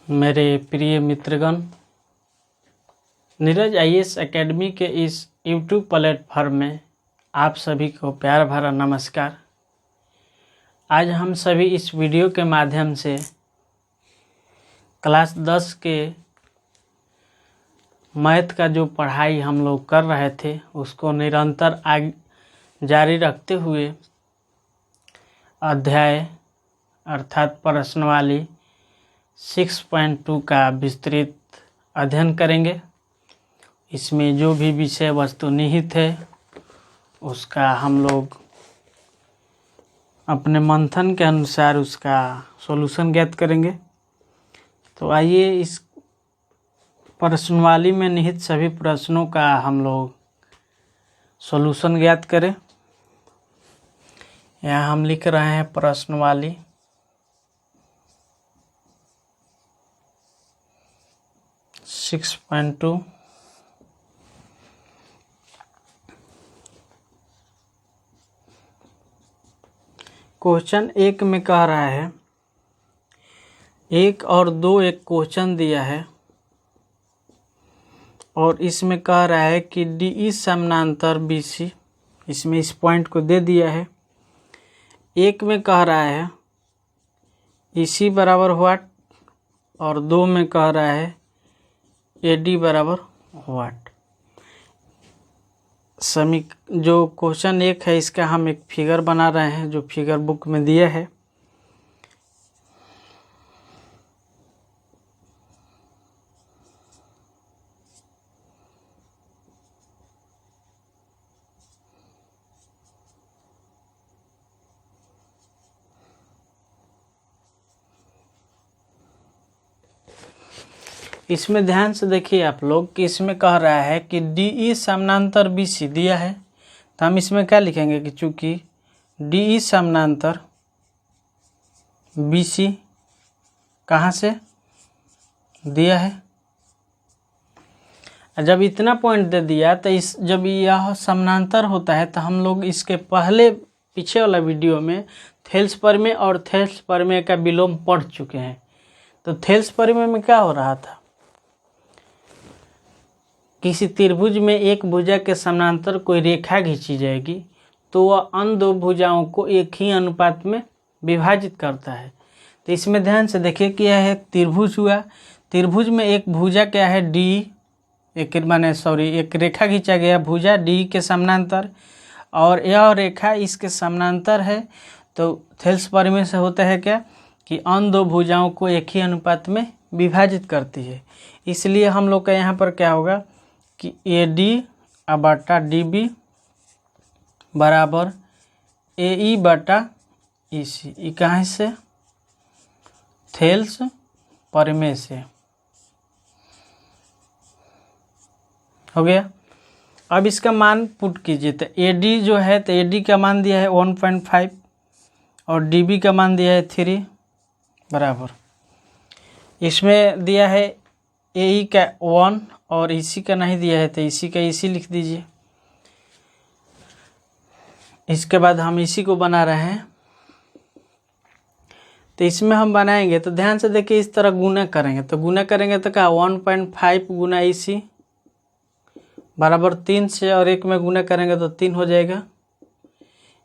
मेरे प्रिय मित्रगण, Neeraj IAS academy के इस यूट्यूब प्लेटफॉर्म में आप सभी को प्यार भरा नमस्कार। आज हम सभी इस वीडियो के माध्यम से क्लास 10 के मैथ का जो पढ़ाई हम लोग कर रहे थे उसको निरंतर आगे जारी रखते हुए अध्याय अर्थात प्रश्नावली 6.2 का विस्तृत अध्ययन करेंगे। इसमें जो भी विषय वस्तु निहित है उसका हम लोग अपने मंथन के अनुसार उसका सॉल्यूशन ज्ञात करेंगे। तो आइए इस प्रश्नावली में निहित सभी प्रश्नों का हम लोग सॉल्यूशन ज्ञात करें। यहाँ हम लिख रहे हैं प्रश्नावली सिक्स पॉइंट टू। क्वेश्चन 1 में कह रहा है 1 और 2 एक क्वेश्चन दिया है और इसमें कह रहा है कि DE समानांतर BC, इसमें इस पॉइंट को दे दिया है। 1 में कह रहा है EC बराबर वाट और 2 में कह रहा है AD बराबर वाट। जो क्वेश्चन 1 है इसका हम एक फिगर बना रहे हैं जो फिगर बुक में दिया है। इसमें ध्यान से देखिए आप लोग कि इसमें कह रहा है कि DE समानांतर BC दिया है, तो हम इसमें क्या लिखेंगे कि चूंकि DE समानांतर BC कहाँ से दिया है। जब इतना पॉइंट दे दिया तो जब यह समानांतर होता है तो हम लोग इसके पीछे वाला वीडियो में थेल्स प्रमेय और थेल्स प्रमेय का विलोम पढ़ चुके हैं। तो थेल्स प्रमेय में क्या हो रहा था, किसी त्रिभुज में एक भुजा के समानांतर कोई रेखा खींची जाएगी तो वह अन्य दो भुजाओं को एक ही अनुपात में विभाजित करता है। तो इसमें ध्यान से देखिए कि यह एक त्रिभुज हुआ। त्रिभुज में एक भुजा क्या है डी, एक रेखा खींचा गया भुजा डी के समानांतर और यह रेखा इसके समानांतर है। तो थेल्स प्रमेय से होता है क्या कि अन्य दो भुजाओं को एक ही अनुपात में विभाजित करती है। इसलिए हम लोग का यहाँ पर क्या होगा कि AD बटा DB बराबर AE बटा EC। ये कहाँ से, थेल्स प्रमेय से हो गया। अब इसका मान पुट कीजिए तो AD जो है तो AD का मान दिया है 1.5 और DB का मान दिया है 3 बराबर, इसमें दिया है AE का 1 और EC का नहीं दिया है तो EC का EC लिख दीजिए। इसके बाद हम EC को बना रहे हैं तो इसमें हम बनाएंगे तो ध्यान से देखिए इस तरह गुना करेंगे तो क्या 1.5 गुना EC बराबर 3 से और 1 में गुना करेंगे तो 3 हो जाएगा।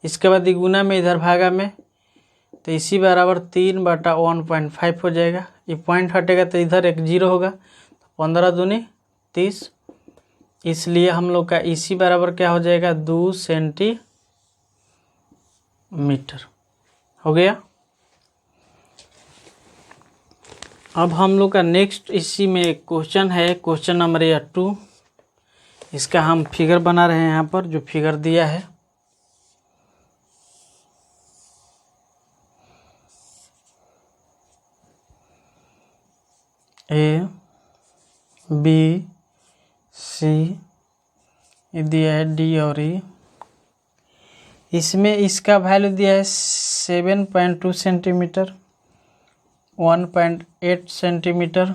इसके बाद ये गुना में इधर भागा में तो EC बराबर 3 बटा 1.5 हो जाएगा। ये पॉइंट हटेगा तो इधर एक 0 होगा तो 15 दूनी 30, इसलिए हम लोग का EC बराबर क्या हो जाएगा 2 सेंटीमीटर हो गया। अब हम लोग का नेक्स्ट इसी में एक क्वेश्चन है, क्वेश्चन नंबर 2। इसका हम फिगर बना रहे हैं यहाँ पर जो फिगर दिया है। A B C ये दिया है D और E। इसमें इसका वैल्यू दिया है 7.2 सेंटीमीटर, 1.8 सेंटीमीटर,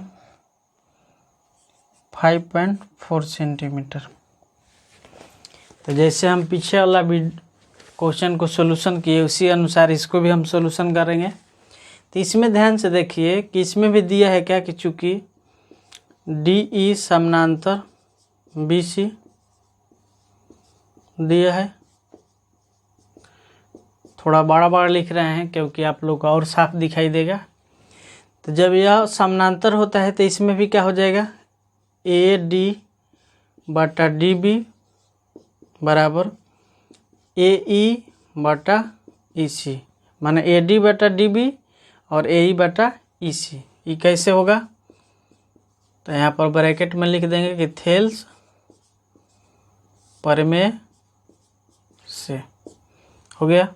5.4 सेंटीमीटर। तो जैसे हम पीछे वाला भी क्वेश्चन को सॉल्यूशन किए उसी अनुसार इसको भी हम सॉल्यूशन करेंगे। तो इसमें ध्यान से देखिए कि इसमें भी दिया है क्या कि चूंकि डी ई समानांतर बी सी दिया है, थोड़ा बड़ा बड़ा लिख रहे हैं क्योंकि आप लोग को और साफ दिखाई देगा। तो जब यह समानांतर होता है तो इसमें भी क्या हो जाएगा, ए डी बटा डी बी बराबर ए ई बटा ई सी, माने ए डी बटा डी बी और ए ई बटा ई सी। ये कैसे होगा, तो यहाँ पर ब्रैकेट में लिख देंगे कि थेल्स परमे से हो गया।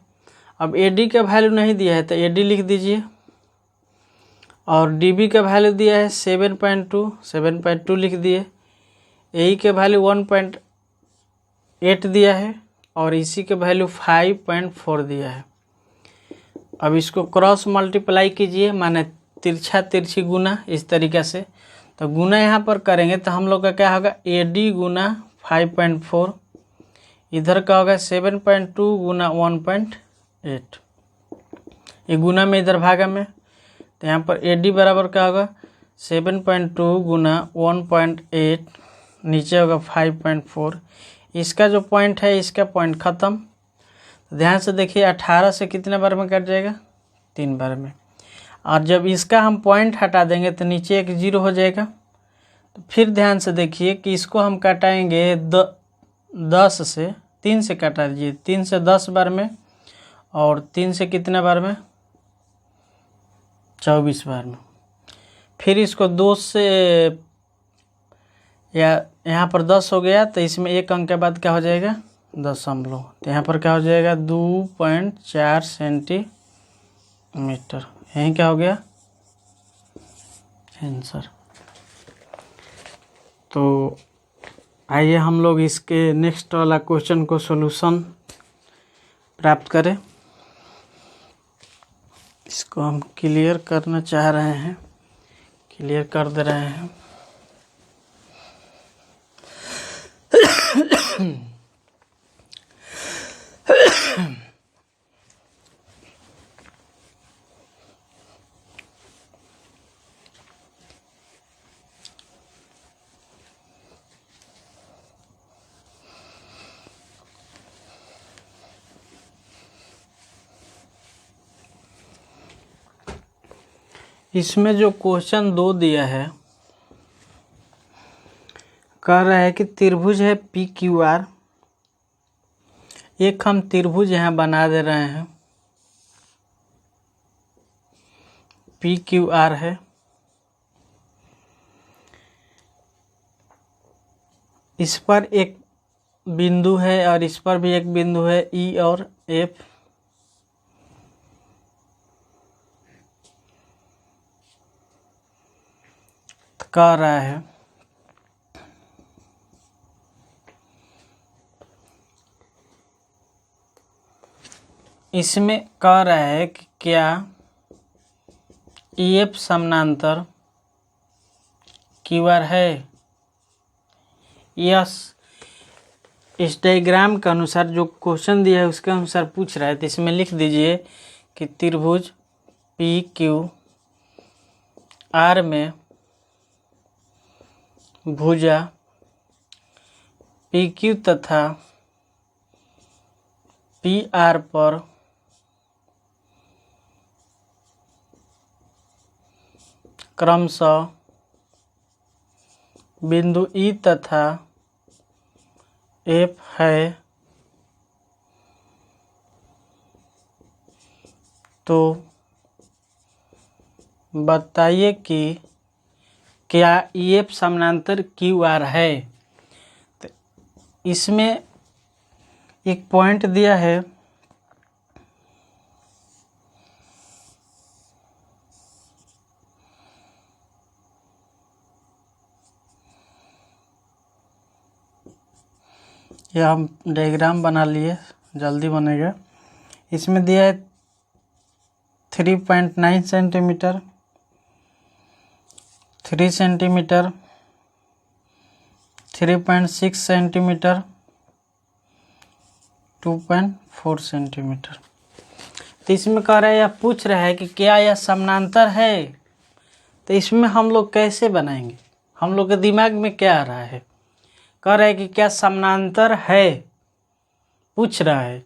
अब ए डी का वैल्यू नहीं दिया है तो ए डी लिख दीजिए, और डी बी का वैल्यू दिया है 7.2 लिख दिए, ए ई के वैल्यू 1.8 दिया है और इसी के वैल्यू 5.4 दिया है। अब इसको क्रॉस मल्टीप्लाई कीजिए, माने तिरछा तिरछी गुना, इस तरीक़े से। तो गुना यहाँ पर करेंगे तो हम लोग का क्या होगा, ए डी गुना 5.4, इधर का होगा 7.2 गुना 1.8, ये गुना में इधर भागा में। तो यहाँ पर ए डी बराबर क्या होगा 7.2 गुना 1.8, नीचे होगा 5.4। इसका जो पॉइंट है इसका पॉइंट ख़त्म। तो ध्यान से देखिए 18 से कितने बार में कट जाएगा, 3 बार में। और जब इसका हम पॉइंट हटा देंगे तो नीचे एक 0 हो जाएगा। तो फिर ध्यान से देखिए कि इसको हम कटाएंगे 10 से, 3 से कटा दीजिए, 3 से 10 बार में, और 3 से कितने बार में, 24 बार में। फिर इसको 2 से, या यहाँ पर 10 हो गया तो इसमें एक अंक के बाद क्या हो जाएगा, दशमलव। तो यहाँ पर क्या हो जाएगा 2.4 सेंटीमीटर। यहीं क्या हो गया आंसर। तो आइए हम लोग इसके नेक्स्ट वाला क्वेश्चन को सॉल्यूशन प्राप्त करें। इसको हम क्लियर करना चाह रहे हैं, क्लियर कर दे रहे हैं। इसमें जो क्वेश्चन 2 दिया है, कह रहा है कि त्रिभुज है पी क्यू आर। एक हम त्रिभुज यहाँ बना दे रहे हैं, पी क्यू आर है। इस पर एक बिंदु है और इस पर भी एक बिंदु है, ई और एफ। कह रहा है इसमें कह रहा है कि क्या ई एफ समानांतर क्यू आर है। यस, इस डायग्राम के अनुसार जो क्वेश्चन दिया है उसके अनुसार पूछ रहा है। तो इसमें लिख दीजिए कि त्रिभुज पी क्यू आर में भुजा पी क्यू तथा पी आर पर क्रमशः बिंदु ई तथा एफ है, तो बताइए कि क्या ई एफ समानांतर क्यू आर है। तो इसमें एक पॉइंट दिया है, यह हम डायग्राम बना लिए, जल्दी बनेगा। इसमें दिया है 3.9 सेंटीमीटर, 3 सेंटीमीटर, 3.6 सेंटीमीटर, 2.4 सेंटीमीटर। तो इसमें कह रहा है, यह पूछ रहा है कि क्या यह समानांतर है। तो इसमें हम लोग कैसे बनाएंगे, हम लोग के दिमाग में क्या आ रहा है, कह रहा है कि क्या समानांतर है, पूछ रहा है।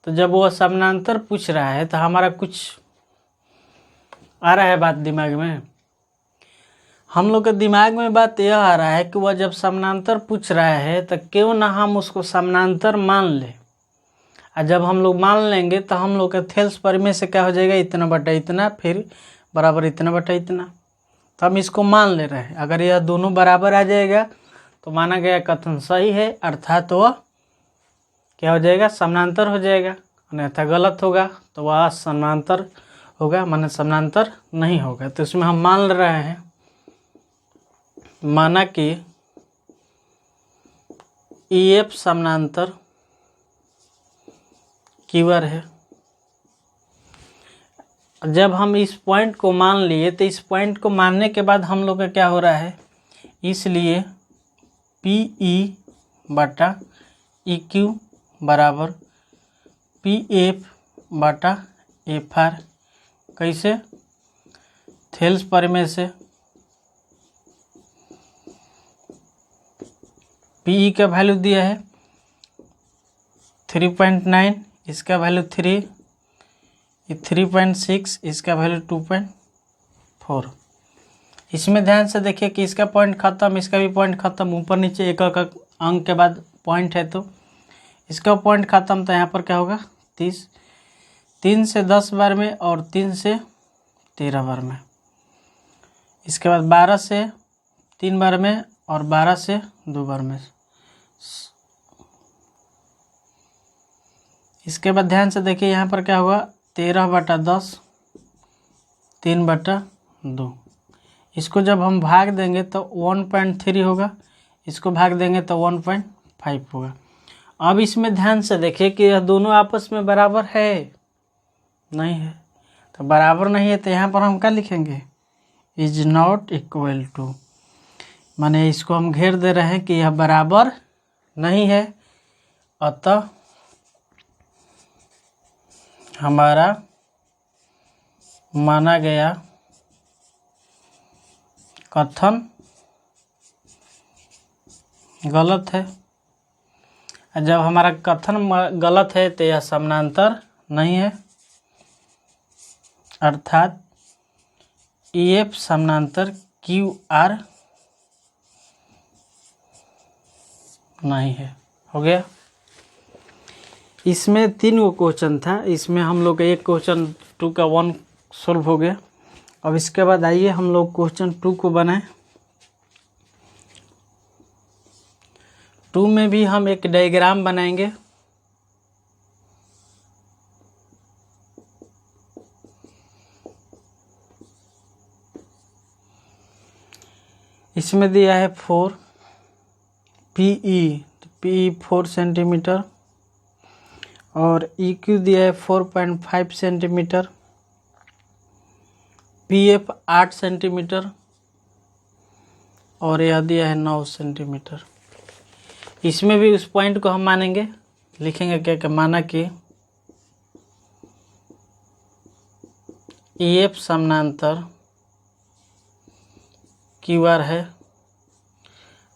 तो जब वो समानांतर पूछ रहा है तो हमारा कुछ आ रहा है बात दिमाग में, हम लोग के दिमाग में बात यह आ रहा है कि वह जब समानांतर पूछ रहा है तो क्यों ना हम उसको समानांतर मान लें। और जब हम लोग मान लेंगे तो हम लोग के थेल्स परिमेय से क्या हो जाएगा, इतना बटा इतना फिर बराबर इतना बटा इतना। तो हम इसको मान ले रहे हैं। अगर यह दोनों बराबर आ जाएगा तो माना गया कथन सही है, अर्थात वह क्या हो जाएगा, समानांतर हो जाएगा। अन्यथा गलत होगा तो वह असमानांतर होगा, माने समानांतर नहीं होगा। तो इसमें हम मान ले रहे हैं, माना कि EF समानांतर क्यूआर है। जब हम इस पॉइंट को मान लिए तो इस पॉइंट को मानने के बाद हम लोग का क्या हो रहा है, इसलिए PE बटा EQ बराबर PF बटा FR। कैसे, थेल्स परिमेय से PE का वैल्यू दिया है 3.9, इसका वैल्यू 3, 3.6, इसका वैल्यू 2.4। इसमें ध्यान से देखिए कि इसका पॉइंट खत्म, इसका भी पॉइंट खत्म, ऊपर नीचे एक एक अंक के बाद पॉइंट है तो इसका पॉइंट खत्म। तो यहाँ पर क्या होगा, 30, 3 से 10 बार में और 3 से 13 बार में। इसके बाद 12 से 3 बार में और 12 से 2 बार में। इसके बाद ध्यान से देखिए यहाँ पर क्या होगा, 13/10, 3/2। इसको जब हम भाग देंगे तो 1.3 होगा, इसको भाग देंगे तो 1.5 होगा। अब इसमें ध्यान से देखिए कि यह दोनों आपस में बराबर है, नहीं है। तो बराबर नहीं है तो यहाँ पर हम क्या लिखेंगे, इज नॉट इक्वल टू, माने इसको हम घेर दे रहे हैं कि यह बराबर नहीं है। अतः हमारा माना गया कथन गलत है। जब हमारा कथन गलत है तो यह समानांतर नहीं है, अर्थात EF समानांतर QR नहीं है। हो गया। इसमें 3 गो क्वेश्चन था, इसमें हम लोग का एक क्वेश्चन 2 का 1 सोल्व हो गया। अब इसके बाद आइए हम लोग क्वेश्चन 2 को बनाएं। 2 में भी हम एक डायग्राम बनाएंगे। इसमें दिया है 4 PE 4 सेंटीमीटर और EQ दिया है 4.5 सेंटीमीटर, PF 8 सेंटीमीटर और यह दिया है 9 सेंटीमीटर। इसमें भी उस पॉइंट को हम मानेंगे, लिखेंगे क्या क्या, माना कि EF समानांतर QR है।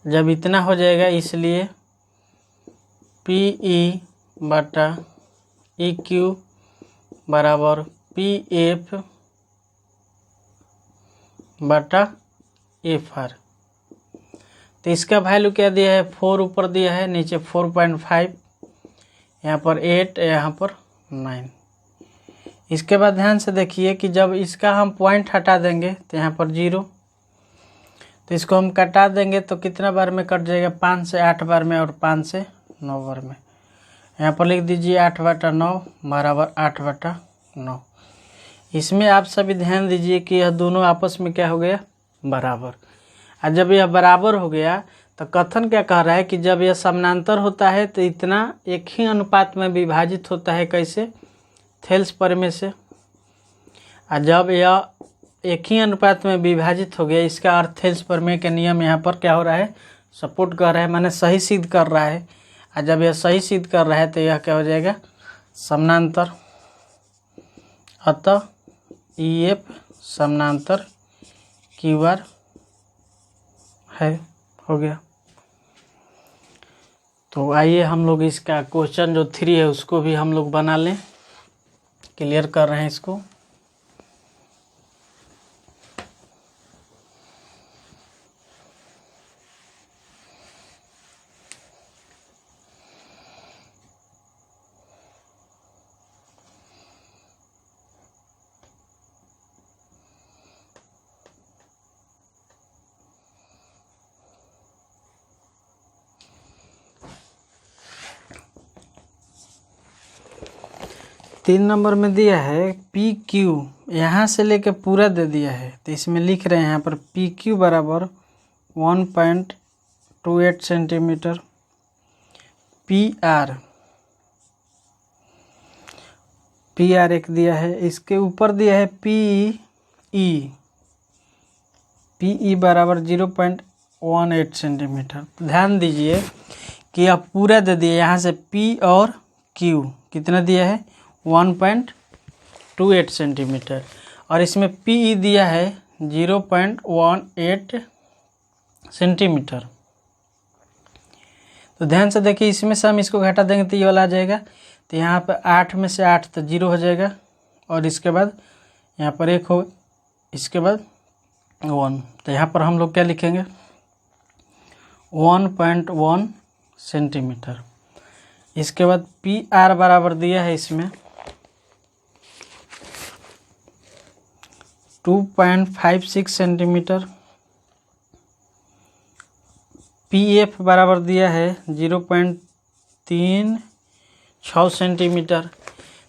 जब इतना हो जाएगा इसलिए PE बटा EQ बराबर PF बटा FR। तो इसका वैल्यू क्या दिया है, 4 ऊपर दिया है, नीचे 4.5, यहाँ पर 8, यहाँ पर 9। इसके बाद ध्यान से देखिए कि जब इसका हम पॉइंट हटा देंगे तो यहाँ पर 0, तो इसको हम कटा देंगे तो कितना बार में कट जाएगा, 5 से 8 बार में और 5 से 9 बार में। यहाँ पर लिख दीजिए 8/9 बराबर 8/9। इसमें आप सभी ध्यान दीजिए कि यह दोनों आपस में क्या हो गया, बराबर। और जब यह बराबर हो गया तो कथन क्या कह रहा है कि जब यह समानांतर होता है तो इतना एक ही अनुपात में विभाजित होता है। कैसे, थेल्स परिमेय से। और जब यह एक ही अनुपात में विभाजित हो गया, इसका अर्थ थेल्स परिमेय के नियम यहाँ पर क्या हो रहा है, सपोर्ट कर रहा है, माने सही सिद्ध कर रहा है। और जब यह सही सिद्ध कर रहा है तो यह क्या हो जाएगा, समानांतर। अतः EF समानांतर QR है। हो गया। तो आइए हम लोग इसका क्वेश्चन जो 3 है उसको भी हम लोग बना लें। क्लियर कर रहे हैं इसको। तीन नंबर में दिया है PQ, यहाँ से लेके पूरा दे दिया है। तो इसमें लिख रहे हैं यहाँ पर PQ बराबर 1.28 सेंटीमीटर, PR एक दिया है। इसके ऊपर दिया है PE बराबर 0.18 सेंटीमीटर। ध्यान दीजिए कि अब पूरा दे दिया, यहाँ से P और Q कितना दिया है 1.28 सेंटीमीटर, और इसमें PE दिया है 0.18 सेंटीमीटर। तो ध्यान से देखिए, इसमें से हम इसको घटा देंगे तो ये वाला आ जाएगा। तो यहाँ पर 8 में से 8 तो 0 हो जाएगा, और इसके बाद यहाँ पर 1 हो, इसके बाद 1। तो यहाँ पर हम लोग क्या लिखेंगे 1.1 सेंटीमीटर। इसके बाद PR बराबर दिया है इसमें 2.56 सेंटीमीटर, PF बराबर दिया है 0.36 सेंटीमीटर।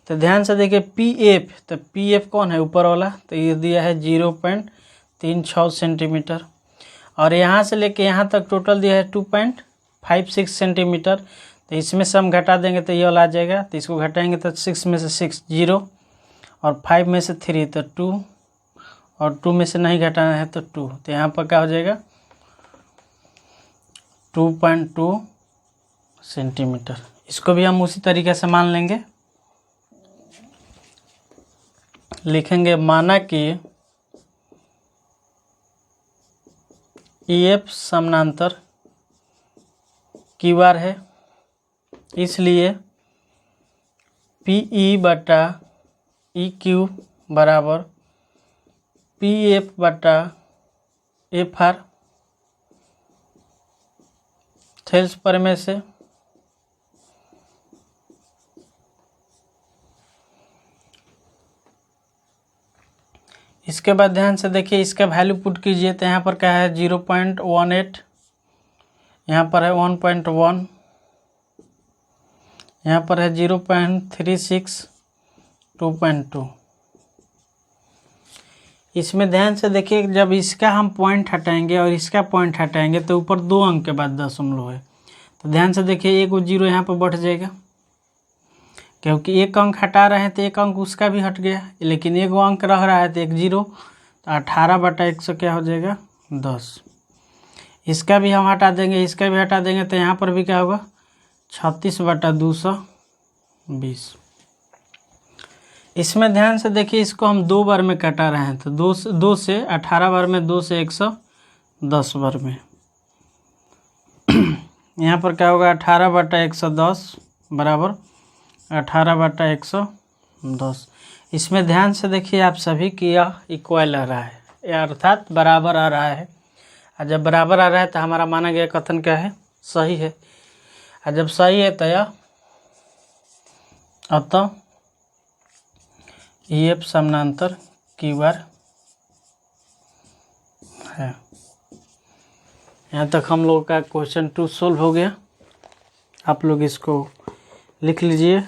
तो ध्यान से देखिए PF, तो PF कौन है ऊपर वाला, तो ये दिया है 0.36 सेंटीमीटर, और यहाँ से लेके यहाँ तक टोटल दिया है 2.56 सेंटीमीटर। तो इसमें से हम घटा देंगे तो ये वाला आ जाएगा। तो इसको घटाएंगे तो 6 में से 6 0, और 5 में से 3 तो 2, और 2 में से नहीं घटाना है तो 2। तो यहाँ पर क्या हो जाएगा 2.2 सेंटीमीटर। इसको भी हम उसी तरीके से मान लेंगे, लिखेंगे माना कि EF समानांतर QR है, इसलिए PE बटा EQ बराबर PF बटा FR। थेल्स प्रमेय से इसके बाद ध्यान से देखिए, इसका वैल्यू पुट कीजिए। तो यहाँ पर क्या है 0.18, यहाँ पर है 1.1, यहाँ पर है 0.36, 2.2। इसमें ध्यान से देखिए, जब इसका हम पॉइंट हटाएंगे और इसका पॉइंट हटाएंगे तो ऊपर 2 अंक के बाद दशमलव है। तो ध्यान से देखिए, एक 0 यहाँ पर बढ़ जाएगा, क्योंकि एक अंक हटा रहे हैं तो एक अंक उसका भी हट गया, लेकिन एक अंक रह रहा है तो एक 0। तो 18/100 क्या हो जाएगा 10। इसका भी हम हटा देंगे, इसका भी हटा देंगे, तो यहाँ पर भी क्या होगा 36/220। इसमें ध्यान से देखिए, इसको हम 2 बार में कटा रहे हैं। तो 2 से 18 बार में, 2 से 110 बार में। यहाँ पर क्या होगा 18/110 बराबर 18/110। इसमें ध्यान से देखिए आप सभी कि यह इक्वल आ रहा है, अर्थात बराबर आ रहा है। और जब बराबर आ रहा है तो हमारा माना गया कथन क्या है, सही है। और जब सही है तो यह अतः EF समानांतर QR है। यहाँ तक हम लोग का क्वेश्चन 2 सोल्व हो गया। आप लोग इसको लिख लीजिए,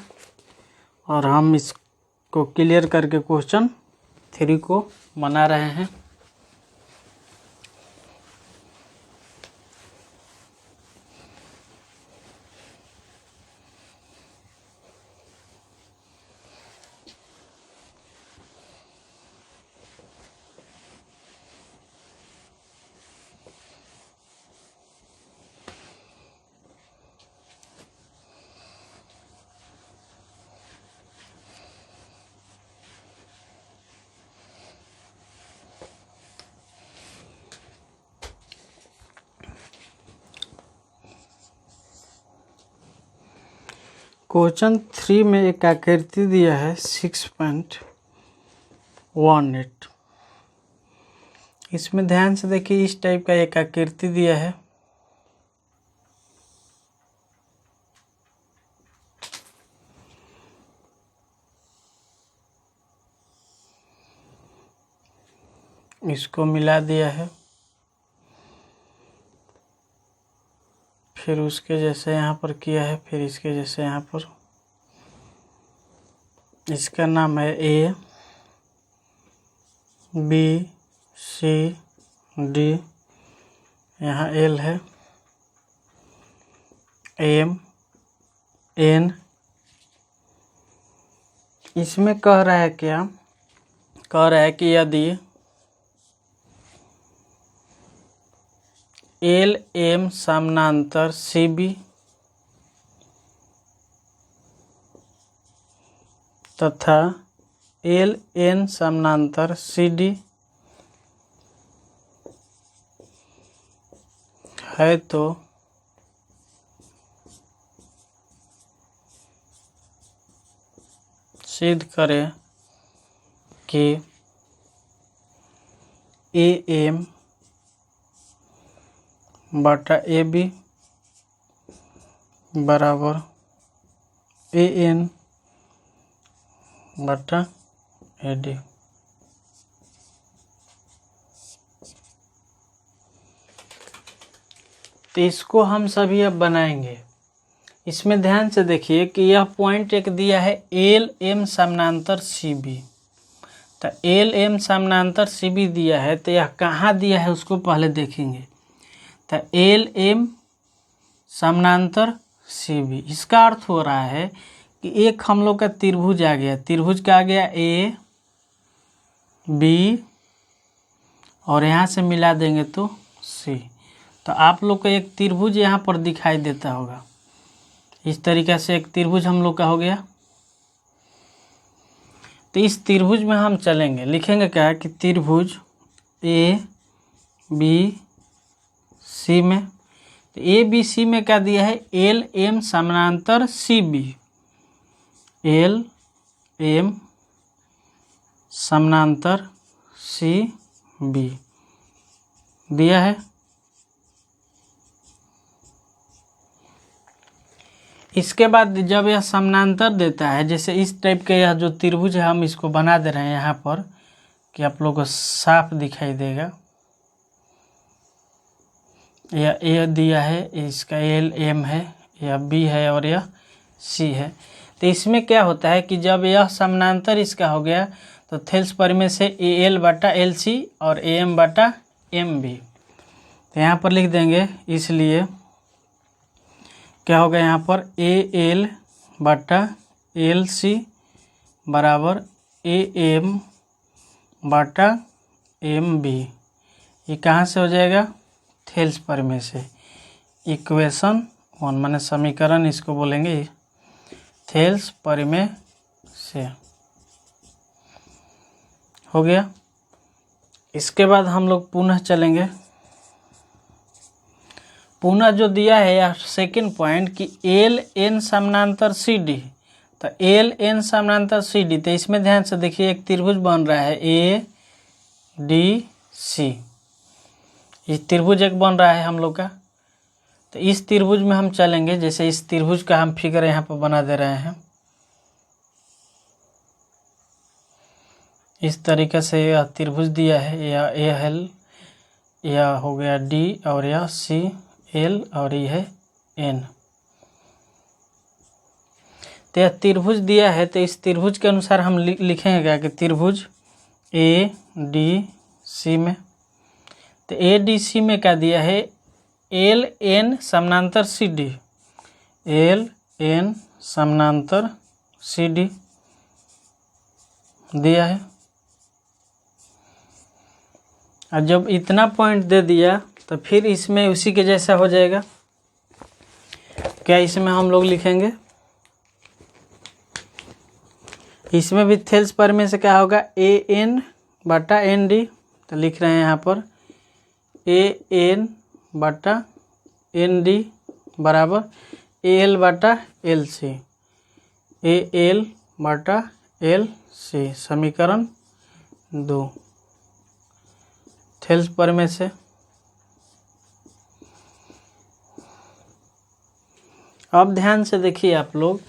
और हम इसको क्लियर करके क्वेश्चन 3 को बना रहे हैं। क्वेश्चन 3 में एक आकृति दिया है 6.18। इसमें ध्यान से देखिए, इस टाइप का एक आकृति दिया है। इसको मिला दिया है, फिर उसके जैसे यहाँ पर किया है, फिर इसके जैसे यहाँ पर। इसका नाम है A B C D, यहाँ L है, M N। इसमें कह रहा है क्या, कह रहा है कि यदि L M समानांतर CB तथा L N समानांतर CD है तो सिद्ध करें कि AM बटा AB बराबर AN बटा AD। तो इसको हम सभी अब बनाएंगे। इसमें ध्यान से देखिए कि यह पॉइंट एक दिया है LM समानांतर CB। तो LM समानांतर CB दिया है, तो यह कहाँ दिया है उसको पहले देखेंगे। तो LM समानांतर CB, इसका अर्थ हो रहा है कि एक हम लोग का त्रिभुज आ गया। त्रिभुज का आ गया A B और यहाँ से मिला देंगे तो C। तो आप लोग का एक त्रिभुज यहाँ पर दिखाई देता होगा। इस तरीक़े से एक त्रिभुज हम लोग का हो गया। तो इस त्रिभुज में हम चलेंगे, लिखेंगे क्या कि त्रिभुज A B C में। तो A B C में क्या दिया है, L M समानांतर CB। L M समानांतर CB दिया है। इसके बाद जब यह समानांतर देता है, जैसे इस टाइप के यह जो त्रिभुज है हम इसको बना दे रहे हैं यहाँ पर कि आप लोगों को साफ दिखाई देगा। यह A दिया है, इसका L M है, यह B है और यह C है। तो इसमें क्या होता है कि जब यह समानांतर इसका हो गया तो थेल्स परिमेय से AL बटा LC और AM बटा MB। तो यहाँ पर लिख देंगे, इसलिए क्या होगा यहाँ पर AL बटा LC बराबर AM बटा MB। ये कहाँ से हो जाएगा, थेल्स परिमेय से। इक्वेशन 1 माने समीकरण इसको बोलेंगे, थेल्स परिमेय से हो गया। इसके बाद हम लोग पुनः चलेंगे। पुनः जो दिया है यह सेकंड पॉइंट कि L N समानांतर CD। तो L N समानांतर CD, तो इसमें ध्यान से देखिए एक त्रिभुज बन रहा है ADC। इस त्रिभुज एक बन रहा है हम लोग का। तो इस त्रिभुज में हम चलेंगे, जैसे इस त्रिभुज का हम फिगर यहाँ पर बना दे रहे हैं। इस तरीके से यह त्रिभुज दिया है, यह L, यह हो गया D और यह C L और यह है N। तो यह त्रिभुज दिया है, तो इस त्रिभुज के अनुसार हम लिखेंगे क्या कि त्रिभुज ADC में। तो ADC में क्या दिया है, L N समानांतर CD। L N समानांतर CD दिया है। और जब इतना पॉइंट दे दिया तो फिर इसमें उसी के जैसा हो जाएगा। क्या इसमें हम लोग लिखेंगे, इसमें भी थेल्स परिमेय से क्या होगा, AN बटा ND। तो लिख रहे हैं यहाँ पर AN बटा ND बराबर AL बटा LC। ए एल बटा एल सी, समीकरण 2 थेल्स प्रमेय से। अब ध्यान से देखिए आप लोग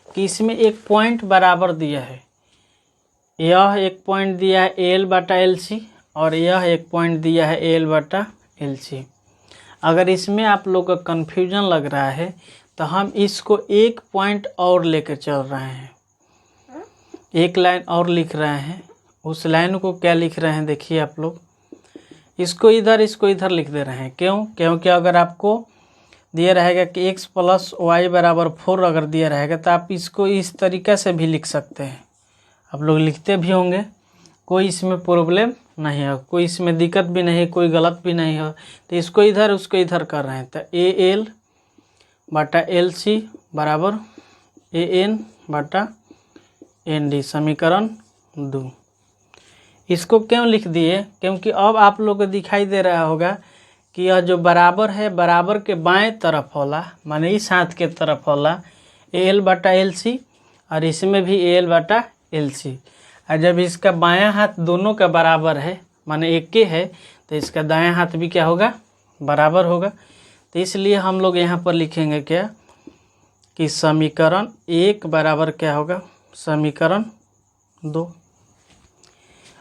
कि इसमें एक पॉइंट बराबर दिया है, यह एक पॉइंट दिया है एल बटा एल सी और यह एक पॉइंट दिया है एल बटा एल सी। अगर इसमें आप लोग का कन्फ्यूजन लग रहा है तो हम इसको एक पॉइंट और लेकर चल रहे हैं, एक लाइन और लिख रहे हैं। उस लाइन को क्या लिख रहे हैं देखिए आप लोग, इसको इधर लिख दे रहे हैं। क्यों? क्योंकि अगर आपको दिया रहेगा कि x प्लस वाई बराबर 4 अगर दिया रहेगा तो आप इसको इस तरीक़े से भी लिख सकते हैं, आप लोग लिखते भी होंगे, कोई इसमें प्रॉब्लम नहीं है, कोई इसमें दिक्कत भी नहीं, कोई गलत भी नहीं है। तो इसको इधर उसको इधर कर रहे हैं, तो ए एल बटा एल सी बराबर ए एन बटा एन डी, समीकरण 2। इसको क्यों लिख दिए? क्योंकि अब आप लोग को दिखाई दे रहा होगा कि यह जो बराबर है, बराबर के बाएं तरफ वाला माने इस हाथ के तरफ वाला ए एल बटा एल सी और इसमें भी ए एल बटा एल सी। और जब इसका बायां हाथ दोनों का बराबर है माने एक के है तो इसका दायां हाथ भी क्या होगा? बराबर होगा। तो इसलिए हम लोग यहाँ पर लिखेंगे क्या कि समीकरण 1 बराबर क्या होगा? समीकरण 2।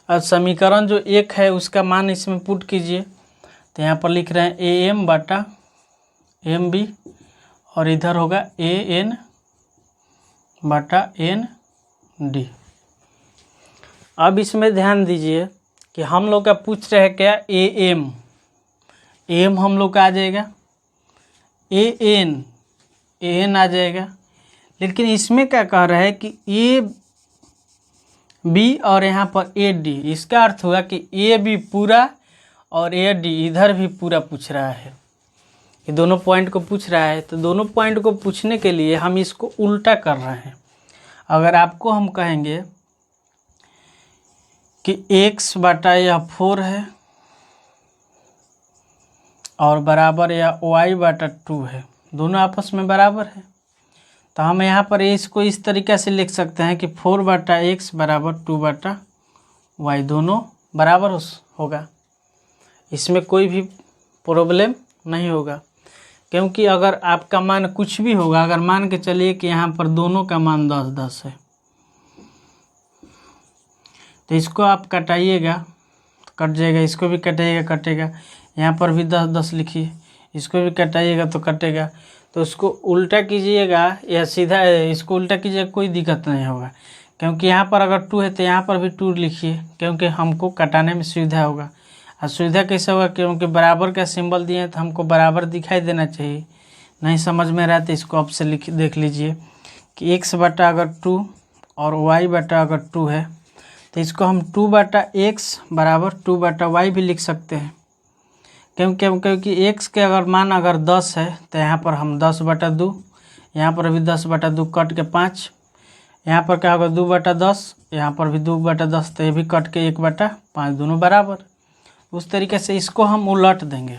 और समीकरण जो 1 है उसका मान इसमें पुट कीजिए, तो यहाँ पर लिख रहे हैं ए एम बटा एम बी और इधर होगा ए एन बटा एन डी। अब इसमें ध्यान दीजिए कि हम लोग का पूछ रहे हैं क्या? ए एम हम लोग का आ जाएगा, ए एन आ जाएगा। लेकिन इसमें क्या कह रहा है कि ए बी और यहाँ पर ए डी, इसका अर्थ हुआ कि ए बी पूरा और ए डी इधर भी पूरा पूछ रहा है, ये दोनों पॉइंट को पूछ रहा है। तो दोनों पॉइंट को पूछने के लिए हम इसको उल्टा कर रहे हैं। अगर आपको हम कहेंगे कि x बटा यह 4 है और बराबर या y बटा 2 है, दोनों आपस में बराबर है, तो हम यहाँ पर इसको इस तरीक़े से लिख सकते हैं कि 4 बटा एक्स बराबर 2 बटा वाई, दोनों बराबर होगा। इसमें कोई भी प्रॉब्लम नहीं होगा, क्योंकि अगर आपका मान कुछ भी होगा, अगर मान के चलिए कि यहाँ पर दोनों का मान 10-10 है तो इसको आप कटाइएगा तो कट जाएगा, इसको भी कटाइएगा कटेगा, यहाँ पर भी 10-10 लिखिए, इसको भी कटाइएगा तो कटेगा। तो उसको उल्टा कीजिएगा या सीधा इसको उल्टा कीजिएगा, कोई दिक्कत नहीं होगा। क्योंकि यहाँ पर अगर 2 है तो यहाँ पर भी 2 लिखिए, क्योंकि हमको कटाने में सुविधा होगा। और सुविधा कैसे होगा? क्योंकि बराबर का सिंबल दिए हैं तो हमको बराबर दिखाई देना चाहिए। नहीं समझ में रहा तो इसको अब से देख लीजिए कि x बटा अगर 2 और y बटा अगर 2 है तो इसको हम 2 बटा एक्स बराबर 2 बटा वाई भी लिख सकते हैं। क्योंकि x के अगर मान अगर 10 है तो यहाँ पर हम 10 बटा 2, यहाँ पर भी 10 बटा 2 कट के 5, यहाँ पर क्या होगा 2 बटा 10, यहाँ पर भी 2 बटा 10, तो ये भी कट के 1 बटा 5, दोनों बराबर। उस तरीके से इसको हम उलट देंगे,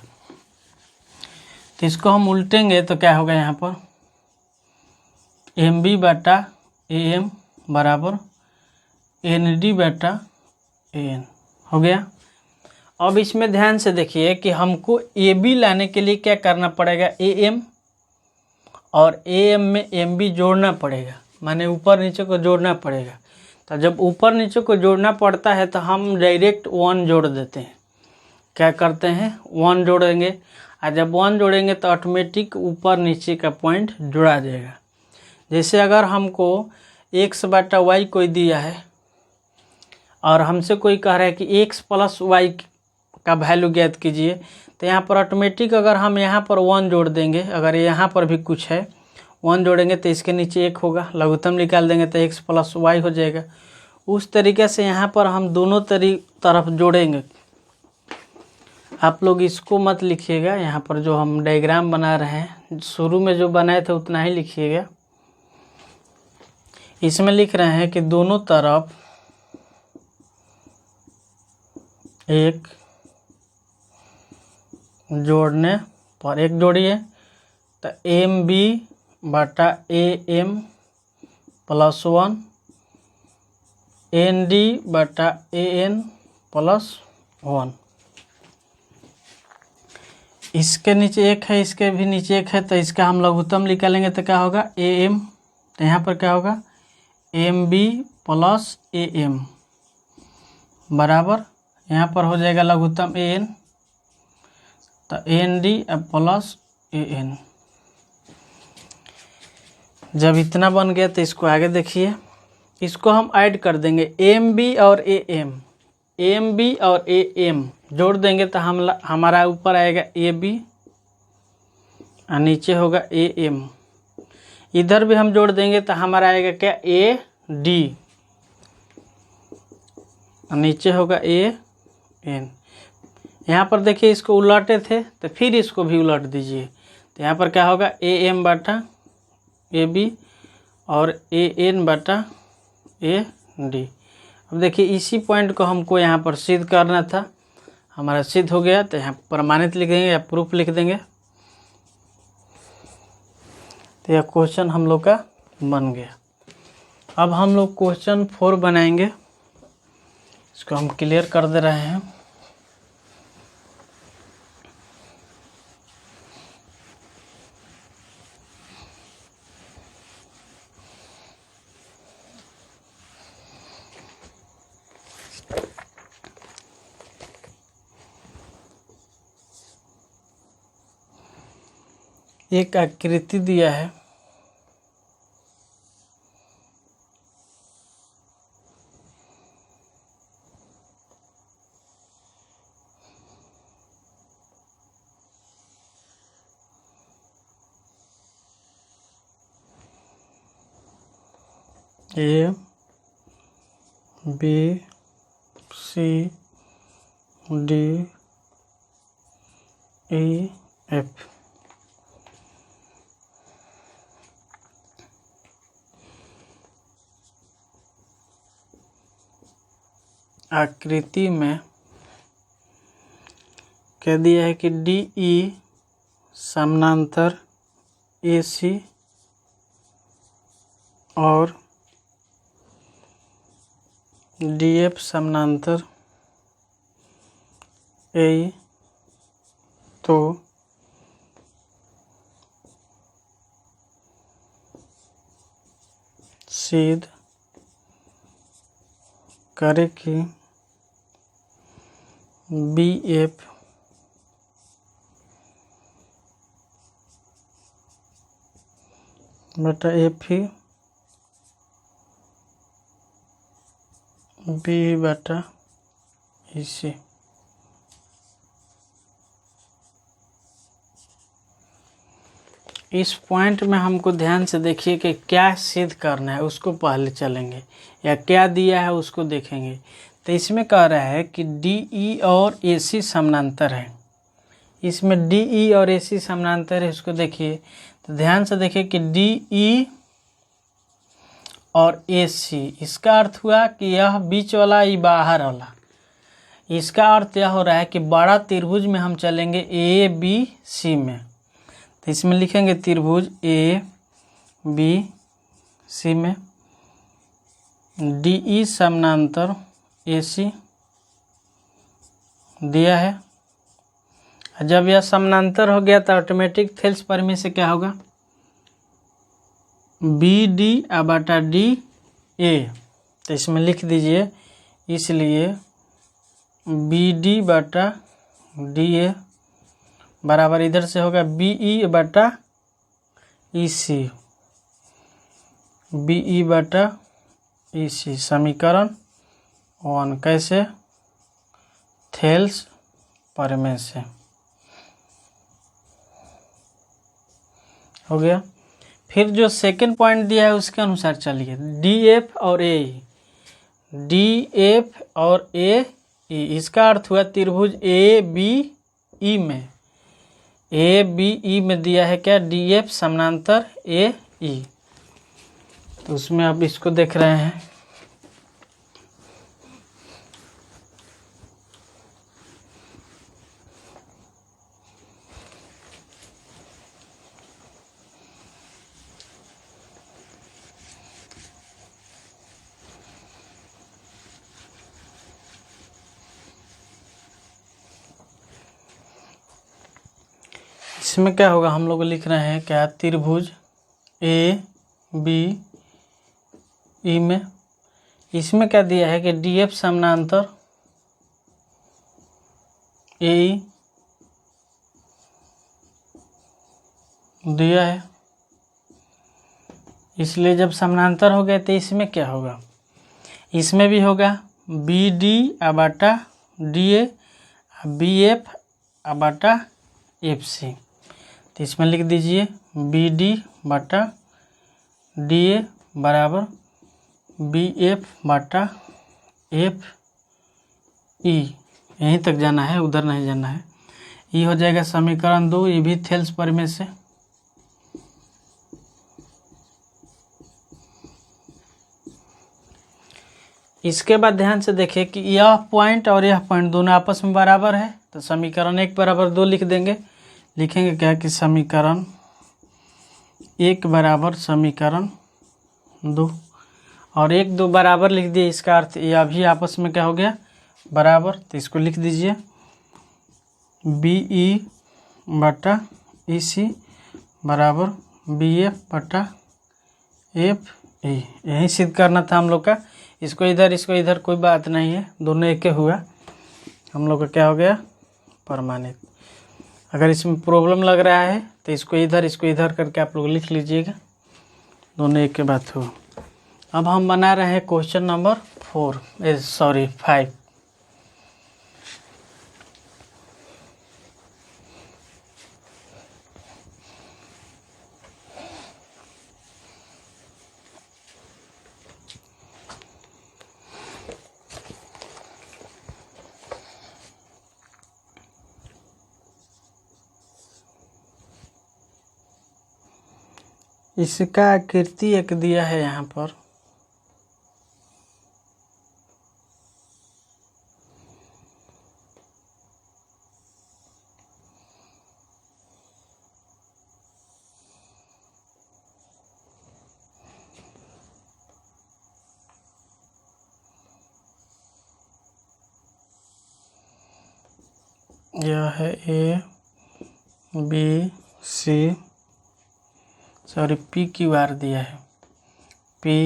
तो इसको हम उल्टेंगे तो क्या होगा? यहाँ पर एम बी बटा ए एम बराबर एन डी बटा ए एन हो गया। अब इसमें ध्यान से देखिए कि हमको ए बी लाने के लिए क्या करना पड़ेगा? ए एम और ए एम में एम बी जोड़ना पड़ेगा, माने ऊपर नीचे को जोड़ना पड़ेगा। तो जब ऊपर नीचे को जोड़ना पड़ता है तो हम डायरेक्ट 1 जोड़ देते हैं। क्या करते हैं? 1 जोड़ेंगे, और जब 1 जोड़ेंगे तो ऑटोमेटिक ऊपर नीचे का पॉइंट जुड़ा जाएगा। जैसे अगर हमको x बटा वाई कोई दिया है और हमसे कोई कह रहा है कि x प्लस वाई का वैल्यू ज्ञात कीजिए, तो यहाँ पर ऑटोमेटिक अगर हम यहाँ पर 1 जोड़ देंगे, अगर यहाँ पर भी कुछ है 1 जोड़ेंगे तो इसके नीचे 1 होगा, लघुत्तम निकाल देंगे तो x प्लस वाई हो जाएगा। उस तरीके से यहाँ पर हम दोनों तरफ जोड़ेंगे। आप लोग इसको मत लिखिएगा, यहाँ पर जो हम डायग्राम बना रहे हैं शुरू में जो बनाए थे उतना ही लिखिएगा। इसमें लिख रहे हैं कि दोनों तरफ एक जोड़ने पर, एक जोड़िए तो एम बी बटा ए एम +1 AND बटा AN +1। इसके नीचे 1 है, इसके भी नीचे 1 है, तो इसका हम लघुत्तम निकालेंगे तो क्या होगा AM, तो यहाँ पर क्या होगा MB + AM बराबर यहाँ पर हो जाएगा लघुत्तम AN, तो AND + AN। जब इतना बन गया तो इसको आगे देखिए, इसको हम ऐड कर देंगे MB और AM, MB और AM जोड़ देंगे तो हमारा ऊपर आएगा AB और नीचे होगा AM। इधर भी हम जोड़ देंगे तो हमारा आएगा क्या AD और नीचे होगा AN। यहाँ पर देखिए इसको उलटे थे तो फिर इसको भी उलट दीजिए, तो यहाँ पर क्या होगा AM बटा AB और AN बटा AD। अब देखिए इसी पॉइंट को हमको यहाँ पर सिद्ध करना था, हमारा सिद्ध हो गया, तो यहाँ प्रमाणित लिख देंगे या प्रूफ लिख देंगे, तो यह क्वेश्चन हम लोग का बन गया। अब हम लोग क्वेश्चन 4 बनाएंगे, इसको हम क्लियर कर दे रहे हैं। एक आकृति दिया है, A B C D E F। आकृति में कह दिया है कि DE समानांतर AC और DF समानांतर AE, तो सिद्ध करे कि BF बटा FE BE बटा EC। इस पॉइंट में हमको ध्यान से देखिए कि क्या सिद्ध करना है, उसको पहले चलेंगे, या क्या दिया है उसको देखेंगे। तो इसमें कह रहा है कि DE और AC समानांतर है, इसमें DE और AC समानांतर है, इसको देखिए, तो ध्यान से देखिए कि DE और AC, इसका अर्थ हुआ कि यह बीच वाला ये बाहर वाला, इसका अर्थ यह हो रहा है कि बड़ा त्रिभुज में हम चलेंगे ABC में, तो इसमें लिखेंगे त्रिभुज ABC में DE समानांतर AC दिया है। जब यह समानांतर हो गया तो ऑटोमेटिक थेल्स प्रमेय से क्या होगा BD बटा DA, तो इसमें लिख दीजिए, इसलिए BD बटा DA बराबर इधर से होगा BE बटा EC, BE बटा EC। समीकरण 1 कैसे, थेल्स प्रमेय से हो गया। फिर जो सेकंड पॉइंट दिया है उसके अनुसार चलिए, DF और AE, DF और AE, इसका अर्थ हुआ त्रिभुज ABE में, ABE में दिया है क्या DF समानांतर AE, तो उसमें अब इसको देख रहे हैं। इसमें क्या होगा, हम लोग लिख रहे हैं क्या, त्रिभुज ए बी ई में इसमें क्या दिया है कि डी एफ समानांतर ए ई दिया है, इसलिए जब समानांतर हो गए तो इसमें क्या होगा, इसमें भी होगा बी डी बटा डी ए बी एफ बटा एफ सी। तो इसमें लिख दीजिए बी डी बटा डी ए बराबर बी एफ बटा एफ ई, यहीं तक जाना है, उधर नहीं जाना है। ये हो जाएगा समीकरण 2, ये भी थेल्स प्रमेय से। इसके बाद ध्यान से देखिए कि यह पॉइंट और यह पॉइंट दोनों आपस में बराबर है, तो समीकरण 1 बराबर 2 लिख देंगे। लिखेंगे क्या कि समीकरण 1 बराबर समीकरण 2, और 1 2 बराबर लिख दिए, इसका अर्थ यह भी आपस में क्या हो गया, बराबर। तो इसको लिख दीजिए बी ई बटा ई सी बराबर बी एफ बटा एफ ई। यही सिद्ध करना था हम लोग का, इसको इधर कोई बात नहीं है, दोनों एक हुआ, हम लोग का क्या हो गया, प्रमाणित। अगर इसमें प्रॉब्लम लग रहा है तो इसको इधर करके आप लोग लिख लीजिएगा, दोनों एक के बात हुआ। अब हम बना रहे हैं क्वेश्चन नंबर 5। इसका आकृति एक दिया है यहाँ पर, यह है A B C, sorry P Q R दिया है, पी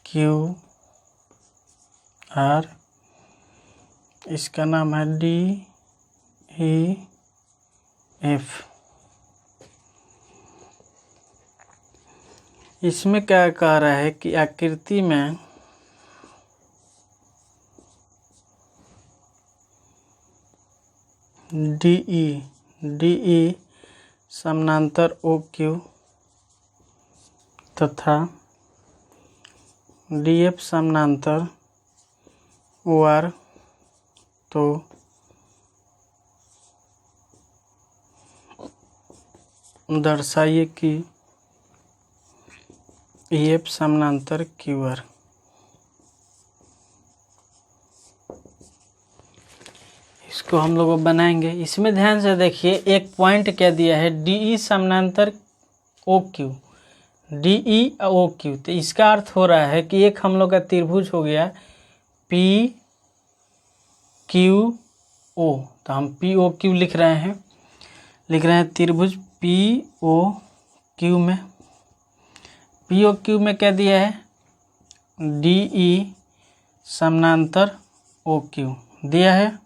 क्यू आर, इसका नाम है डी ई एफ। इसमें क्या कह रहा है कि आकृति में डी ई समानांतर ओ क्यू तथा डी एफ समानांतर ओ आर, तो दर्शाइए कि ई एफ समानांतर क्यू आर। इसको हम लोग बनाएंगे। इसमें ध्यान से देखिए, एक पॉइंट क्या दिया है, डी ई समानांतर O Q, D E O Q. तो इसका अर्थ हो रहा है कि एक हम लोग का त्रिभुज हो गया पी क्यू ओ, तो हम पी ओ क्यू लिख रहे हैं त्रिभुज पी ओ क्यू में। पी ओ क्यू में क्या दिया है, डी ई समानांतर ओ क्यू दिया है।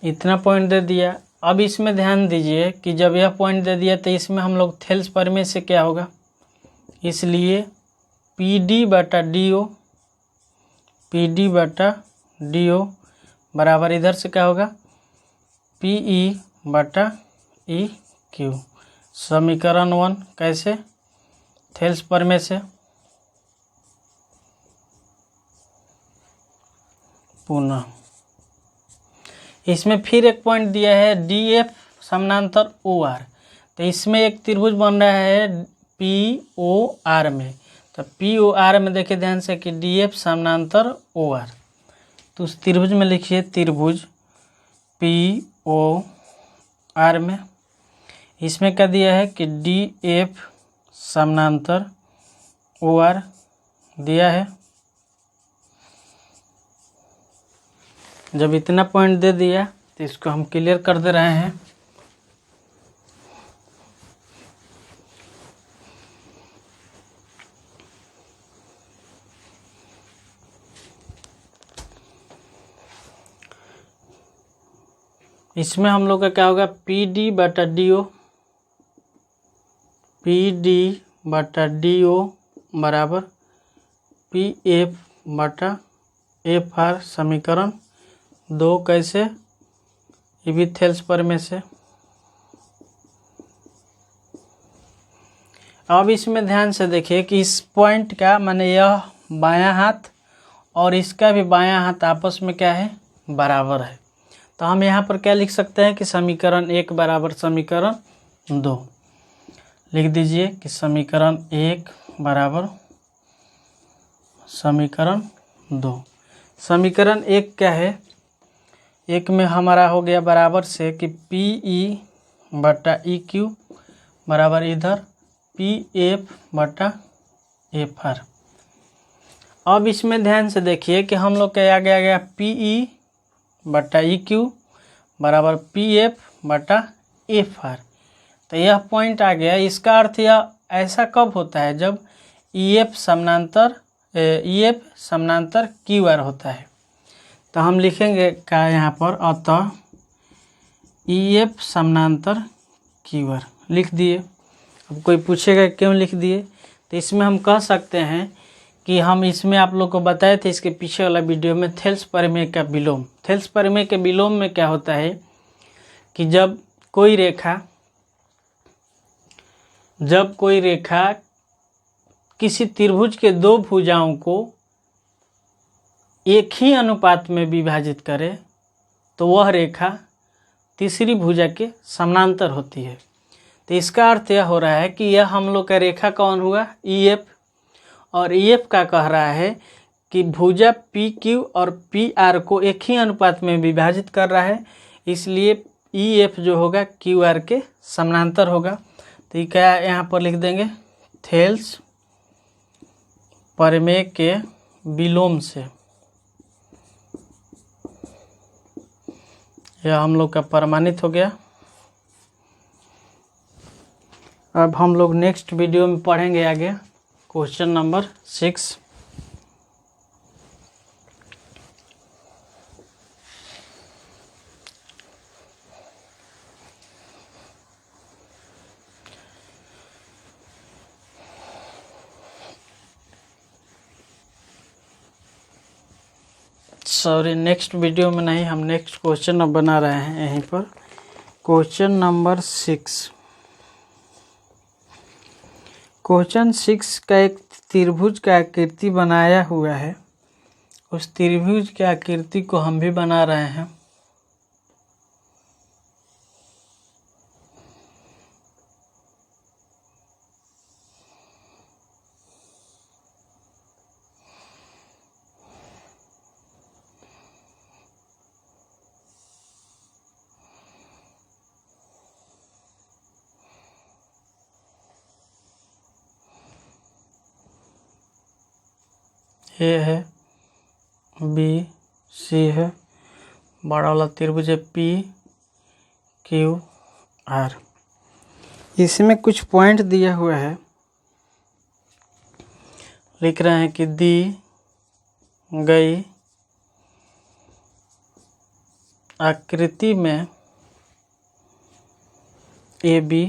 इतना पॉइंट दे दिया। अब इसमें ध्यान दीजिए कि जब यह पॉइंट दे दिया तो इसमें हम लोग थेल्स प्रमेय से क्या होगा, इसलिए पी डी बटा डी ओ, पी डी बटा डी ओ बराबर इधर से क्या होगा, पी ई बटा ई क्यू। समीकरण 1 कैसे, थेल्स प्रमेय से। पुनः इसमें फिर एक पॉइंट दिया है डी एफ समानांतर ओ आर, तो इसमें एक त्रिभुज बन रहा है पी ओ आर में। तो पी ओ आर में देखिए ध्यान से कि डी एफ समानांतर ओ आर, तो उस त्रिभुज में लिखिए त्रिभुज पी ओ आर में। इसमें क्या दिया है कि डी एफ समानांतर ओ आर दिया है। जब इतना पॉइंट दे दिया तो इसको हम क्लियर कर दे रहे हैं। इसमें हम लोग का क्या होगा, पी डी बटा डी ओ, पी डी बटा डी ओ बराबर पी एफ बटा एफ आर, समीकरण 2 कैसे, ये भी थेल्स प्रमेय से। अब इसमें ध्यान से देखिए कि इस पॉइंट का माने यह बायां हाथ और इसका भी बायां हाथ आपस में क्या है, बराबर है। तो हम यहाँ पर क्या लिख सकते हैं कि समीकरण 1 बराबर समीकरण 2 लिख दीजिए कि समीकरण 1 बराबर समीकरण 2। समीकरण 1 क्या है, 1 में हमारा हो गया बराबर से कि पी ई बटा ई क्यू बराबर इधर पी एफ बटा एफ आर। अब इसमें ध्यान से देखिए कि हम लोग क्या आ गया पी ई बटा ई क्यू बराबर पी एफ बटा एफ आर। तो यह पॉइंट आ गया। इसका अर्थ यह ऐसा कब होता है, जब ई एफ समानांतर क्यू आर होता है। तो हम लिखेंगे क्या यहाँ पर, अतः ई एफ समानांतर क्यू आर लिख दिए। अब कोई पूछेगा क्यों लिख दिए, तो इसमें हम कह सकते हैं कि हम इसमें आप लोग को बताए थे इसके पीछे वाला वीडियो में थेल्स प्रमेय का विलोम। थेल्स प्रमेय के विलोम में क्या होता है कि जब कोई रेखा किसी त्रिभुज के 2 भुजाओं को एक ही अनुपात में विभाजित करे तो वह रेखा तीसरी भुजा के समानांतर होती है। तो इसका अर्थ यह हो रहा है कि यह हम लोग का रेखा कौन हुआ, ई एफ, और ई एफ का कह रहा है कि भुजा पी क्यू और पी आर को एक ही अनुपात में विभाजित कर रहा है, इसलिए ई एफ जो होगा क्यू आर के समानांतर होगा। तो ये क्या यहाँ पर लिख देंगे, थेल्स प्रमेय के विलोम से। यह हम लोग का प्रमाणित हो गया। अब हम लोग नेक्स्ट वीडियो में पढ़ेंगे आगे question number 6। Sorry, next video में नहीं, हम नेक्स्ट क्वेश्चन अब बना रहे हैं यहीं पर। Question number 6। क्वेश्चन 6 का एक त्रिभुज का आकृति बनाया हुआ है। उस त्रिभुज की आकृति को हम भी बना रहे हैं। ए है, बी सी है, बड़ा वाला त्रिभुज है पी क्यू आर। इसमें कुछ पॉइंट दिया हुआ है, लिख रहे हैं कि दी गई आकृति में ए बी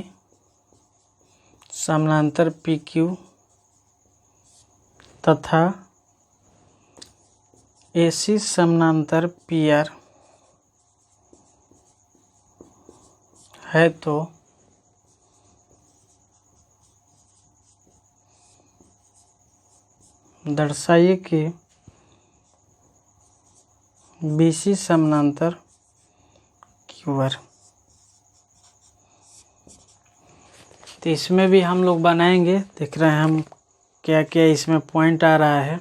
समानांतर पी क्यू तथा AC समानांतर PR है, तो दर्शाइए कि BC समानांतर QR। तो इसमें भी हम लोग बनाएंगे, देख रहे हैं हम क्या क्या इसमें पॉइंट आ रहा है।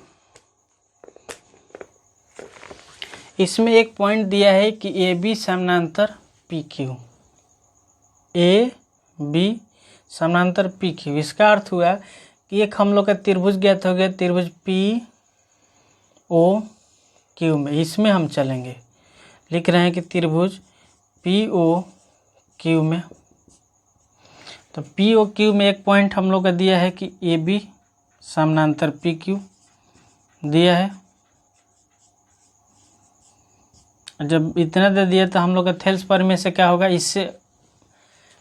इसमें एक पॉइंट दिया है कि ए बी समानांतर पी क्यू, ए बी समानांतर पी क्यू। इसका अर्थ हुआ कि एक हम लोग का त्रिभुज ज्ञात हो गया, त्रिभुज पी ओ क्यू में, इसमें हम चलेंगे। लिख रहे हैं कि त्रिभुज पी ओ क्यू में, तो पी ओ क्यू में एक पॉइंट हम लोग का दिया है कि ए बी समानांतर पी क्यू दिया है। जब इतना दे दिया तो हम लोग का थेल्स प्रमेय से क्या होगा, इससे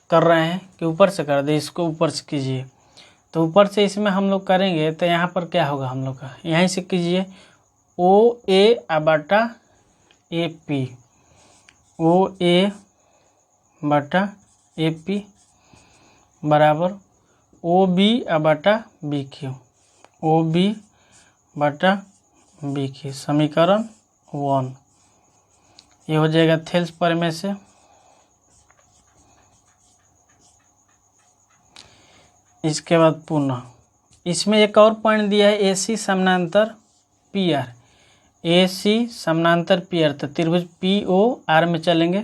कर रहे हैं कि ऊपर से कर दे, इसको ऊपर से कीजिए। तो ऊपर से इसमें हम लोग करेंगे तो यहाँ पर क्या होगा हम लोग का, यहीं से कीजिए, ओ ए बटा ए पी, ओ ए बटा ए पी बराबर ओ बी बटा बी क्यू, ओ बी बटा बी क्यू, समीकरण 1। ये हो जाएगा थेल्स प्रमेय से। इसके बाद पुनः इसमें एक और पॉइंट दिया है, ए सी समानांतर पी आर, ए सी समानांतर पी आर, तो त्रिभुज पी ओ आर में चलेंगे,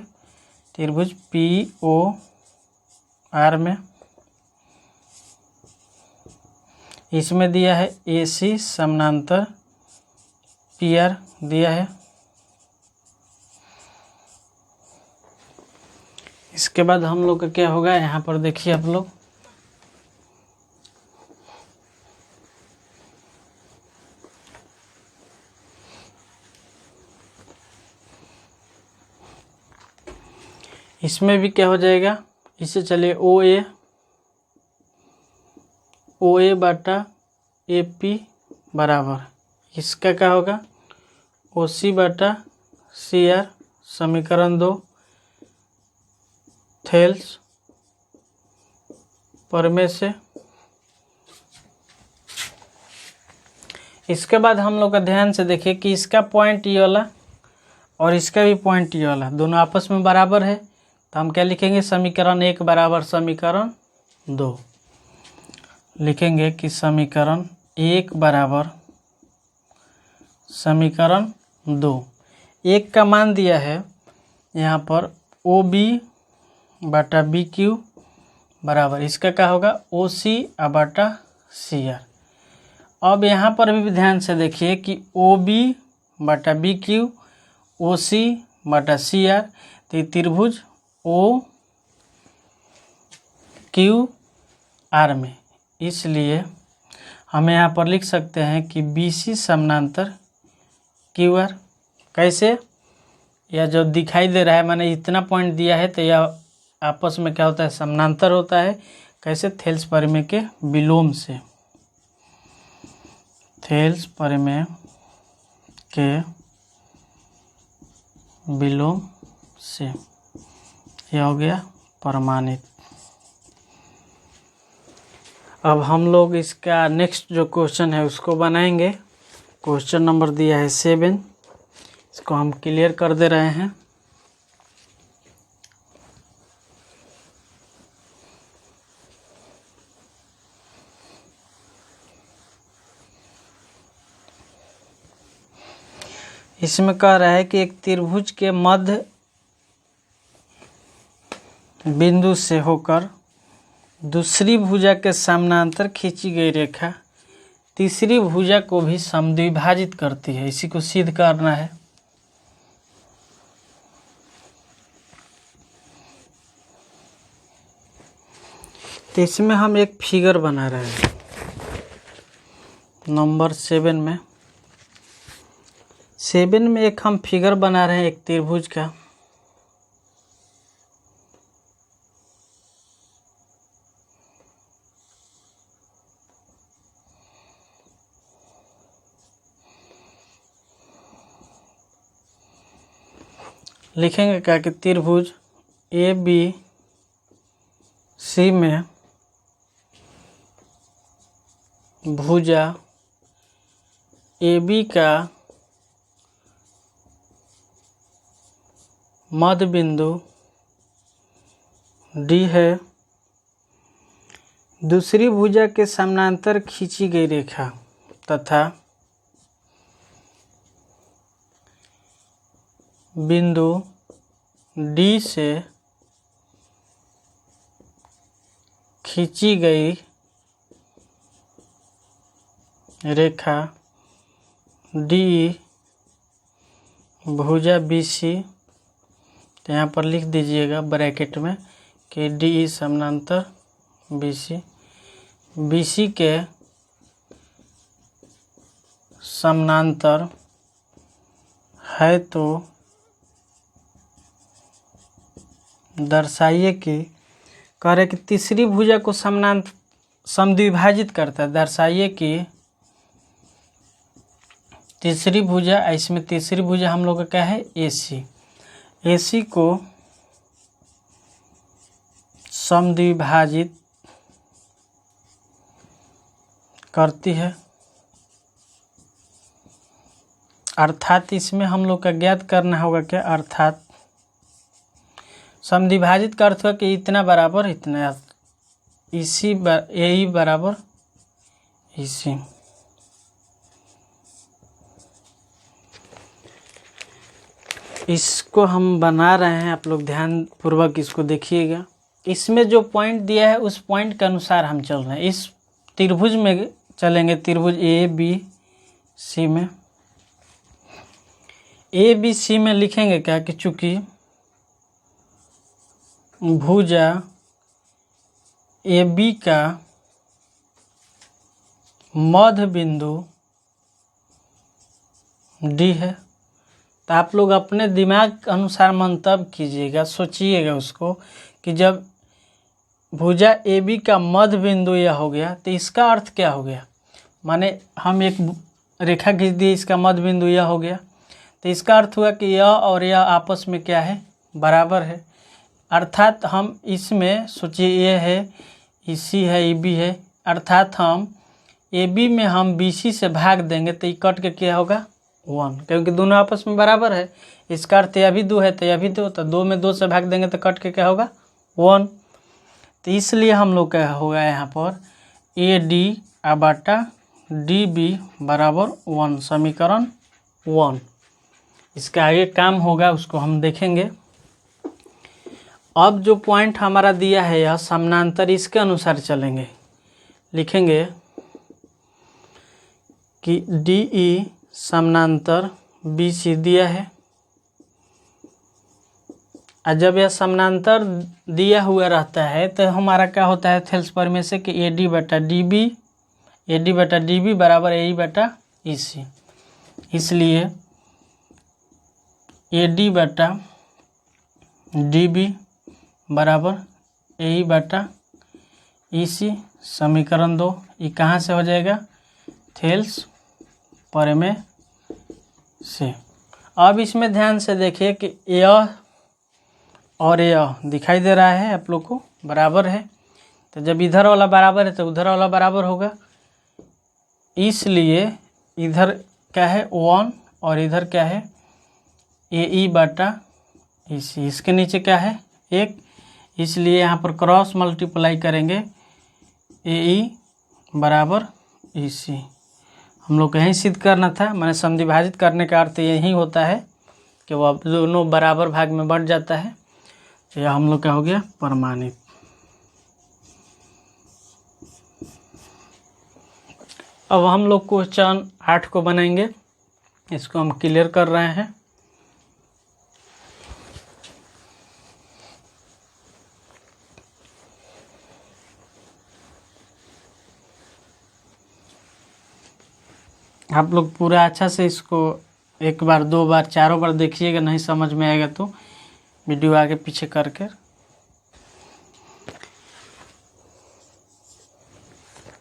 त्रिभुज पी ओ आर में इसमें दिया है ए सी समानांतर पी आर दिया है। इसके बाद हम लोग का क्या होगा, यहाँ पर देखिए आप लोग, इसमें भी क्या हो जाएगा, इससे चलिए ओ ए बटा ए पी बराबर, इसका क्या होगा, ओ सी बटा सी आर, समीकरण 2 थेल्स प्रमेय से। इसके बाद हम लोग का ध्यान से देखिए कि इसका पॉइंट ये वाला और इसका भी पॉइंट ये वाला दोनों आपस में बराबर है, तो हम क्या लिखेंगे, समीकरण 1 बराबर समीकरण 2 लिखेंगे कि समीकरण 1 बराबर समीकरण 2। 1 का मान दिया है यहाँ पर ओ बी बटा बी क्यू बराबर, इसका क्या होगा, ओ सी बटा सी आर। अब यहाँ पर भी ध्यान से देखिए कि ओ बी बटा बी क्यू, ओ सी बटा सी आर, तो त्रिभुज ओ क्यू आर में, इसलिए हम यहाँ पर लिख सकते हैं कि बी सी समानांतर क्यू आर। कैसे, यह जो दिखाई दे रहा है, मैंने इतना पॉइंट दिया है तो यह आपस में क्या होता है, समानांतर होता है। कैसे, थेल्स प्रमेय के विलोम से, थेल्स प्रमेय के विलोम से यह हो गया प्रमाणित। अब हम लोग इसका नेक्स्ट जो क्वेश्चन है उसको बनाएंगे। क्वेश्चन नंबर दिया है 7, इसको हम क्लियर कर दे रहे हैं। इसमें कह रहा है कि एक त्रिभुज के मध्य बिंदु से होकर दूसरी भुजा के समानांतर खींची गई रेखा तीसरी भुजा को भी समद्विभाजित करती है, इसी को सिद्ध करना है। तो इसमें हम एक फिगर बना रहे हैं नंबर 7 में। 7 में एक हम फिगर बना रहे हैं एक त्रिभुज का। लिखेंगे क्या कि त्रिभुज ए बी सी में भुजा ए बी का मध्य बिंदु डी है, दूसरी भुजा के समानांतर खींची गई रेखा तथा बिंदु डी से खींची गई रेखा डी भुजा BC, तो यहाँ पर लिख दीजिएगा ब्रैकेट में कि DE समानांतर BC, BC के समानांतर है तो दर्शाइए कि कह रहे कि तीसरी भुजा को समानांतर समद्विभाजित करता है। दर्शाइए कि तीसरी भुजा, इसमें तीसरी भुजा हम लोग का क्या है AC, AC को समद्विभाजित करती है। अर्थात इसमें हम लोग का ज्ञात करना होगा क्या, अर्थात समद्विभाजित का अर्थ है कि इतना बराबर इतना, AE बराबर EC। इसको हम बना रहे हैं, आप लोग ध्यान पूर्वक इसको देखिएगा। इसमें जो पॉइंट दिया है उस पॉइंट के अनुसार हम चल रहे हैं। इस त्रिभुज में चलेंगे, त्रिभुज ABC में। ABC में लिखेंगे क्या कि चूंकि भुजा AB का मध्य बिंदु D है, तो आप लोग अपने दिमाग के अनुसार मंतव्य कीजिएगा, सोचिएगा उसको कि जब भुजा AB का मध्य बिंदु यह हो गया तो इसका अर्थ क्या हो गया। माने हम एक रेखा खींच दिए, इसका मध्य बिंदु यह हो गया, तो इसका अर्थ हुआ कि यह और यह आपस में क्या है, बराबर है। अर्थात हम इसमें सोचिए ये है EC है, EB है, अर्थात हम AB में हम BC से भाग देंगे तो ये कट के क्या होगा 1, क्योंकि दोनों आपस में बराबर है। इसका अर्थ यह भी 2 है तो यह भी 2, तो 2 में 2 से भाग देंगे तो कट के क्या होगा 1। तो इसलिए हम लोग क्या होगा यहाँ पर AD बटा DB बराबर 1, समीकरण 1। इसका आगे काम होगा उसको हम देखेंगे। अब जो पॉइंट हमारा दिया है यह समानांतर, इसके अनुसार चलेंगे। लिखेंगे कि DE समानांतर BC दिया है, और जब यह समानांतर दिया हुआ रहता है तो हमारा क्या होता है थेल्स प्रमेय से कि AD बटा DB बराबर AE बटा EC। इसलिए AD बटा DB बराबर AE बटा EC, समीकरण 2। ये कहाँ से हो जाएगा, थेल्स प्रमेय से। अब इसमें ध्यान से देखिए कि यह और यह दिखाई दे रहा है आप लोग को बराबर है, तो जब इधर वाला बराबर है तो उधर वाला बराबर होगा। इसलिए इधर क्या है 1 और इधर क्या है AE बटा EC, इसके नीचे क्या है 1, इसलिए यहाँ पर क्रॉस मल्टीप्लाई करेंगे AE बराबर EC। हम लोग को यही सिद्ध करना था, मैंने समद्विभाजित करने का अर्थ यही होता है कि वह दोनों बराबर भाग में बढ़ जाता है। तो यह हम लोग का हो गया प्रमाणित। अब हम लोग क्वेश्चन 8 को बनाएंगे, इसको हम क्लियर कर रहे हैं। आप लोग पूरा अच्छा से इसको 1 बार 2 बार 4 बार देखिएगा, नहीं समझ में आएगा तो वीडियो आगे पीछे करके।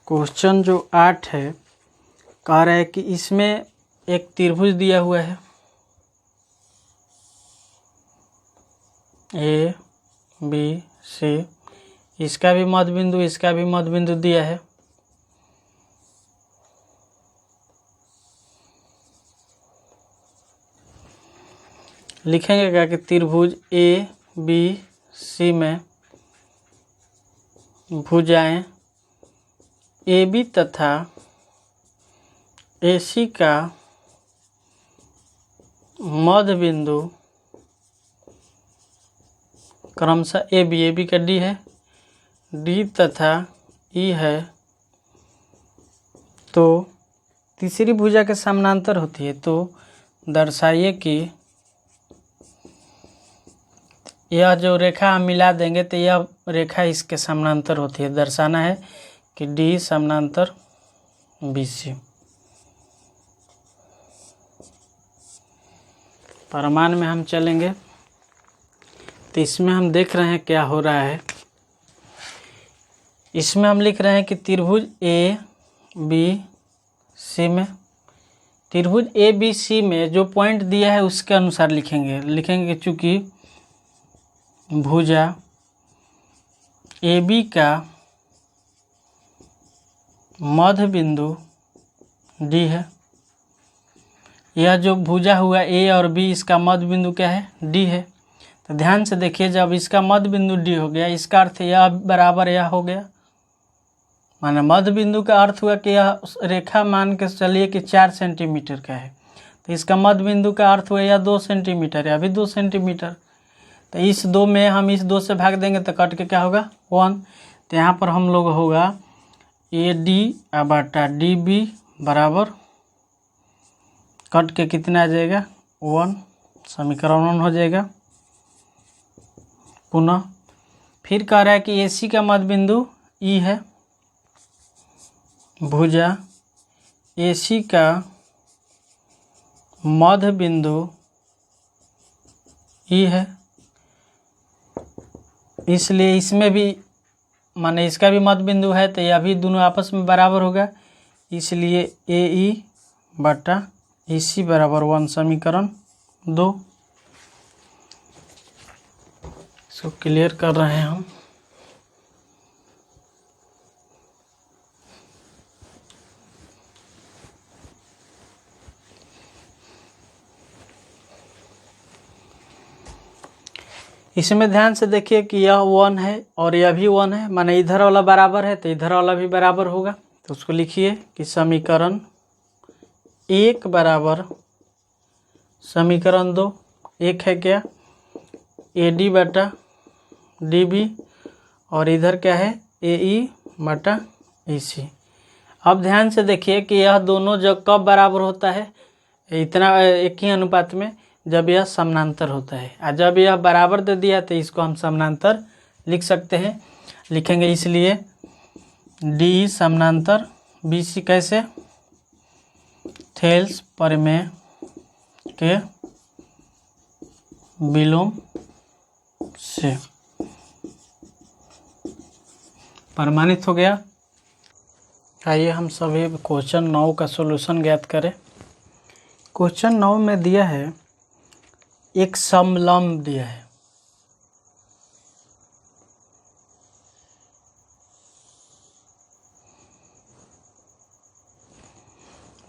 क्वेश्चन जो 8 है कह रहा है कि इसमें एक त्रिभुज दिया हुआ है ABC, इसका भी मध्य बिंदु इसका भी मध्य बिंदु दिया है। लिखेंगे क्या कि त्रिभुज ABC में भुजाएं AB तथा AC का मध्य बिंदु क्रमशः AB का D है, D तथा E है, तो तीसरी भुजा के समानांतर होती है, तो दर्शाइए कि यह जो रेखा हम मिला देंगे तो यह रेखा इसके समानांतर होती है। दर्शाना है कि डी समानांतर BC। प्रमाण में हम चलेंगे तो इसमें हम देख रहे हैं क्या हो रहा है। इसमें हम लिख रहे हैं कि त्रिभुज ABC में, त्रिभुज ABC में जो पॉइंट दिया है उसके अनुसार लिखेंगे चूँकि भुजा AB का मध्य बिंदु D है। यह जो भुजा हुआ A और B, इसका मध्य बिंदु क्या है? D है। तो ध्यान से देखिए, जब इसका मध्य बिंदु D हो गया, इसका अर्थ यह बराबर यह हो गया। माना मध्य बिंदु का अर्थ हुआ कि यह रेखा मान के चलिए कि 4 सेंटीमीटर का है, तो इसका मध्य बिंदु का अर्थ हुआ यह 2 सेंटीमीटर है, अभी 2 सेंटीमीटर। तो इस 2 में हम इस 2 से भाग देंगे तो कट के क्या होगा? 1। तो यहाँ पर हम लोग होगा AD/DB बराबर कट के कितना आ जाएगा? 1। समीकरण 1 हो जाएगा। पुनः फिर कह रहा है कि AC का मध्य बिंदु E है। भुजा AC का मध्य बिंदु E है, इसलिए इसमें भी माने इसका भी मध्य बिंदु है, तो यह भी दोनों आपस में बराबर होगा। इसलिए AE/AC बराबर 1। समीकरण 2। इसको क्लियर कर रहे हैं हम। इसमें ध्यान से देखिए कि यह 1 है और यह भी 1 है, माने इधर वाला बराबर है तो इधर वाला भी बराबर होगा। तो उसको लिखिए कि समीकरण 1 बराबर समीकरण 2। 1 है क्या? AD/DB और इधर क्या है? AE/AC। अब ध्यान से देखिए कि यह दोनों जब कब बराबर होता है? इतना एक ही अनुपात में, जब यह समानांतर होता है। और जब यह बराबर दे दिया तो इसको हम समानांतर लिख सकते हैं। लिखेंगे इसलिए D समानांतर BC कैसे? थेल्स प्रमेय के विलोम से प्रमाणित हो गया। आइए हम सभी क्वेश्चन 9 का सॉल्यूशन ज्ञात करें। क्वेश्चन 9 में दिया है एक समलंब दिया है।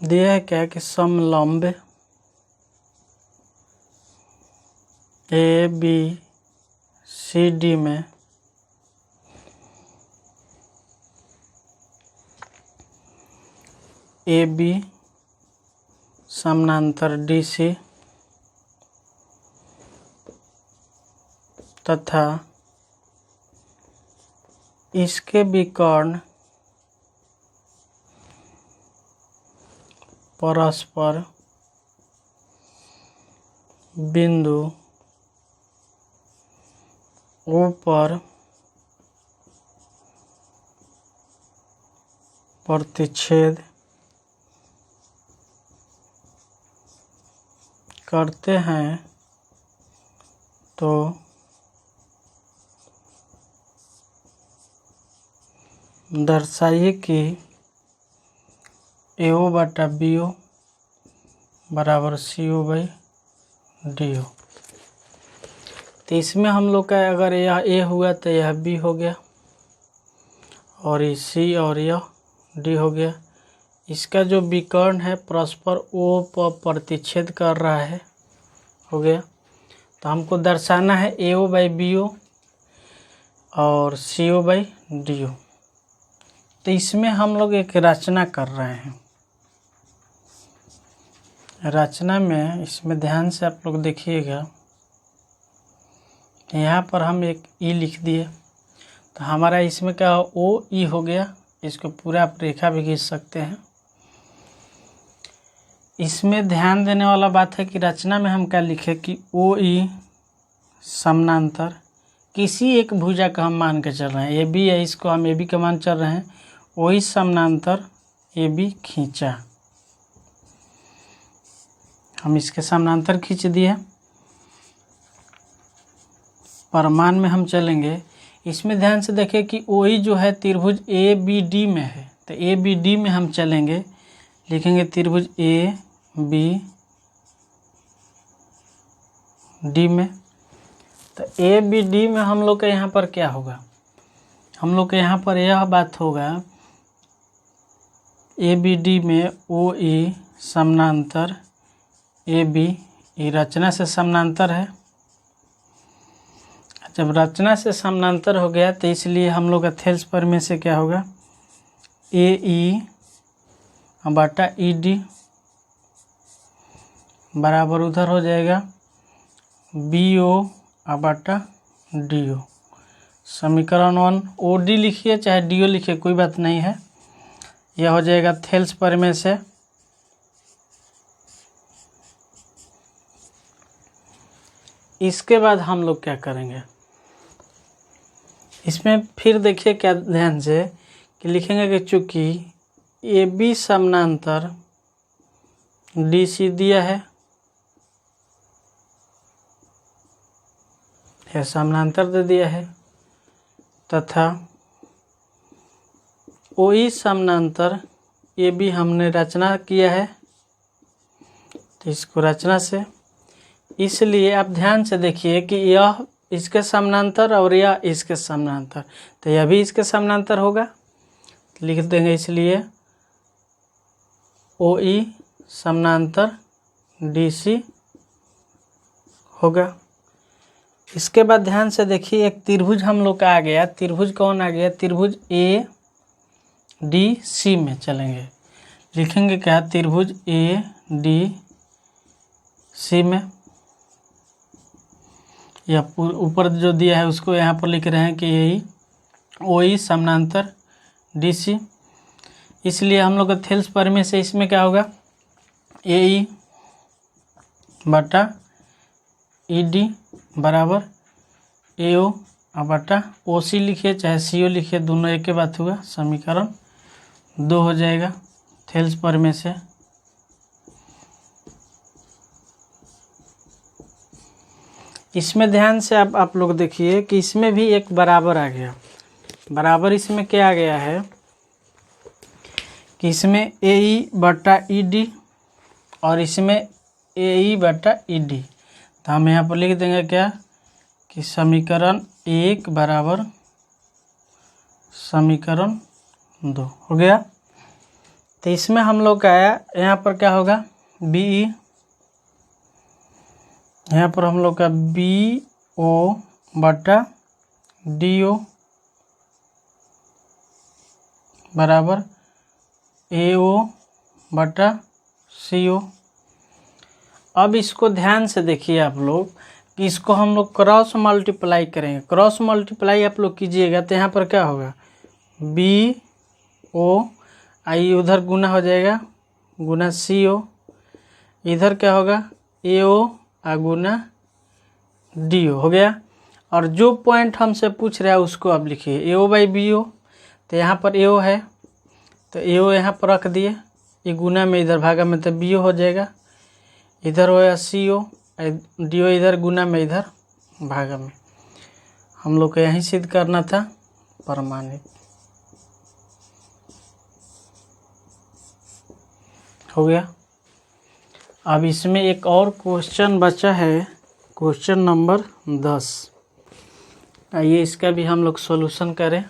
दिया है क्या कि समलंब ABCD में AB समानांतर DC तथा इसके विकर्ण परस्पर बिंदु O पर प्रतिच्छेद करते हैं, तो दर्शाइए कि AO/BO बराबर CO/DO। तो इसमें हम लोग का अगर यह A हुआ तो यह B हो गया, और ये C और यह D हो गया। इसका जो विकर्ण है परस्पर O पर प्रतिच्छेद कर रहा है, हो गया। तो हमको दर्शाना है AO/BO और CO/DO। तो इसमें हम लोग एक रचना कर रहे हैं। रचना में इसमें ध्यान से आप लोग देखिएगा, यहाँ पर हम एक E लिख दिए, तो हमारा इसमें क्या OE हो गया। इसको पूरा आप रेखा भी खींच सकते हैं। इसमें ध्यान देने वाला बात है कि रचना में हम क्या लिखे कि ओ ई समानांतर किसी एक भुजा का हम मान के चल रहे हैं, ए बी है, इसको हम ए बी का मान चल रहे हैं, ओ ई समानांतर ए बी खींचा, हम इसके समानांतर खींच दिए। परमान में हम चलेंगे, इसमें ध्यान से देखें कि ओ ई जो है त्रिभुज ए बी डी में है, तो ए बी डी में हम चलेंगे, लिखेंगे त्रिभुज ए बी डी में। तो ए बी डी में हम लोग के यहाँ पर क्या होगा, हम लोग के यहाँ पर यह बात होगा ए बी डी में ओ ई समानांतर ए बी, ये रचना से समानांतर है। जब रचना से समानांतर हो गया तो इसलिए हम लोग का थेल्स पर में से क्या होगा, ए ई बटा ई डी बराबर उधर हो जाएगा बी ओ बटा डी ओ। समीकरण 1 ओ डी लिखिए चाहे डी ओ लिखिए, कोई बात नहीं है, यह हो जाएगा थेल्स पर में से। इसके बाद हम लोग क्या करेंगे, इसमें फिर देखिए क्या ध्यान से कि लिखेंगे कि चूंकि ए बी समानांतर डी सी दिया है, यह समानांतर दे दिया है, तथा ओ ई समानांतर ए बी हमने रचना किया है, तो इसको रचना से, इसलिए आप ध्यान से देखिए कि यह इसके समानांतर और यह इसके समानांतर, तो यह भी इसके समानांतर होगा, लिख देंगे इसलिए ओ ई समानांतर डी सी होगा। इसके बाद ध्यान से देखिए एक त्रिभुज हम लोग का आ गया, त्रिभुज कौन आ गया, त्रिभुज ए डी सी में चलेंगे, लिखेंगे क्या त्रिभुज ए डी सी में, या ऊपर जो दिया है उसको यहाँ पर लिख रहे हैं कि यही ओ ई समानांतर डी सी, इसलिए हम लोग का थेल्स पर में से इसमें क्या होगा ए ई बटा ई डी बराबर ए ओ बटा ओ सी लिखिए चाहे सी ओ लिखिए, दोनों एक ही बात होगा, समीकरण 2 हो जाएगा थेल्स पर में से। इसमें ध्यान से आप लोग देखिए कि इसमें भी एक बराबर आ गया, बराबर इसमें क्या आ गया है कि इसमें ए ई बटा ई डी और इसमें ए ई बटा ई डी, तो हम यहाँ पर लिख देंगे क्या कि समीकरण 1 बराबर समीकरण 2 हो गया। तो इसमें हम लोग का आया यहाँ पर क्या होगा बी ई, यहाँ पर हम लोग का बी ओ बटा डी ओ बराबर ए ओ बटा सी ओ। अब इसको ध्यान से देखिए आप लोग कि इसको हम लोग क्रॉस मल्टीप्लाई करेंगे, क्रॉस मल्टीप्लाई आप लोग कीजिएगा तो यहाँ पर क्या होगा बी ओ आई उधर गुना हो जाएगा गुना सी ओ, इधर क्या होगा ए ओ गुना डी ओ हो गया। और जो पॉइंट हमसे पूछ रहा है उसको अब लिखिए ए ओ बाई बी ओ, तो यहाँ पर ए ओ है तो ए ओ यहाँ पर रख दिए, ये गुना में इधर भागा में तो बी ओ हो जाएगा, इधर होगा सी ओ, डी ओ इधर गुना में इधर भागा में, हम लोग को यहीं सिद्ध करना था प्रमाणित हो गया। अब इसमें एक और क्वेश्चन बचा है, क्वेश्चन नंबर 10, आइए इसका भी हम लोग सॉल्यूशन करें।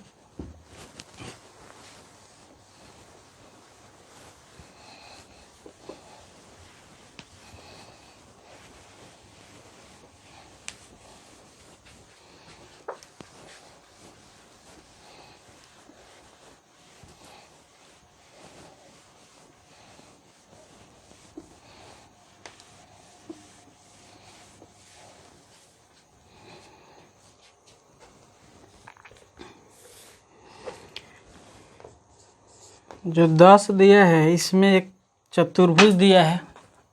जो 10 दिया है इसमें एक चतुर्भुज दिया है,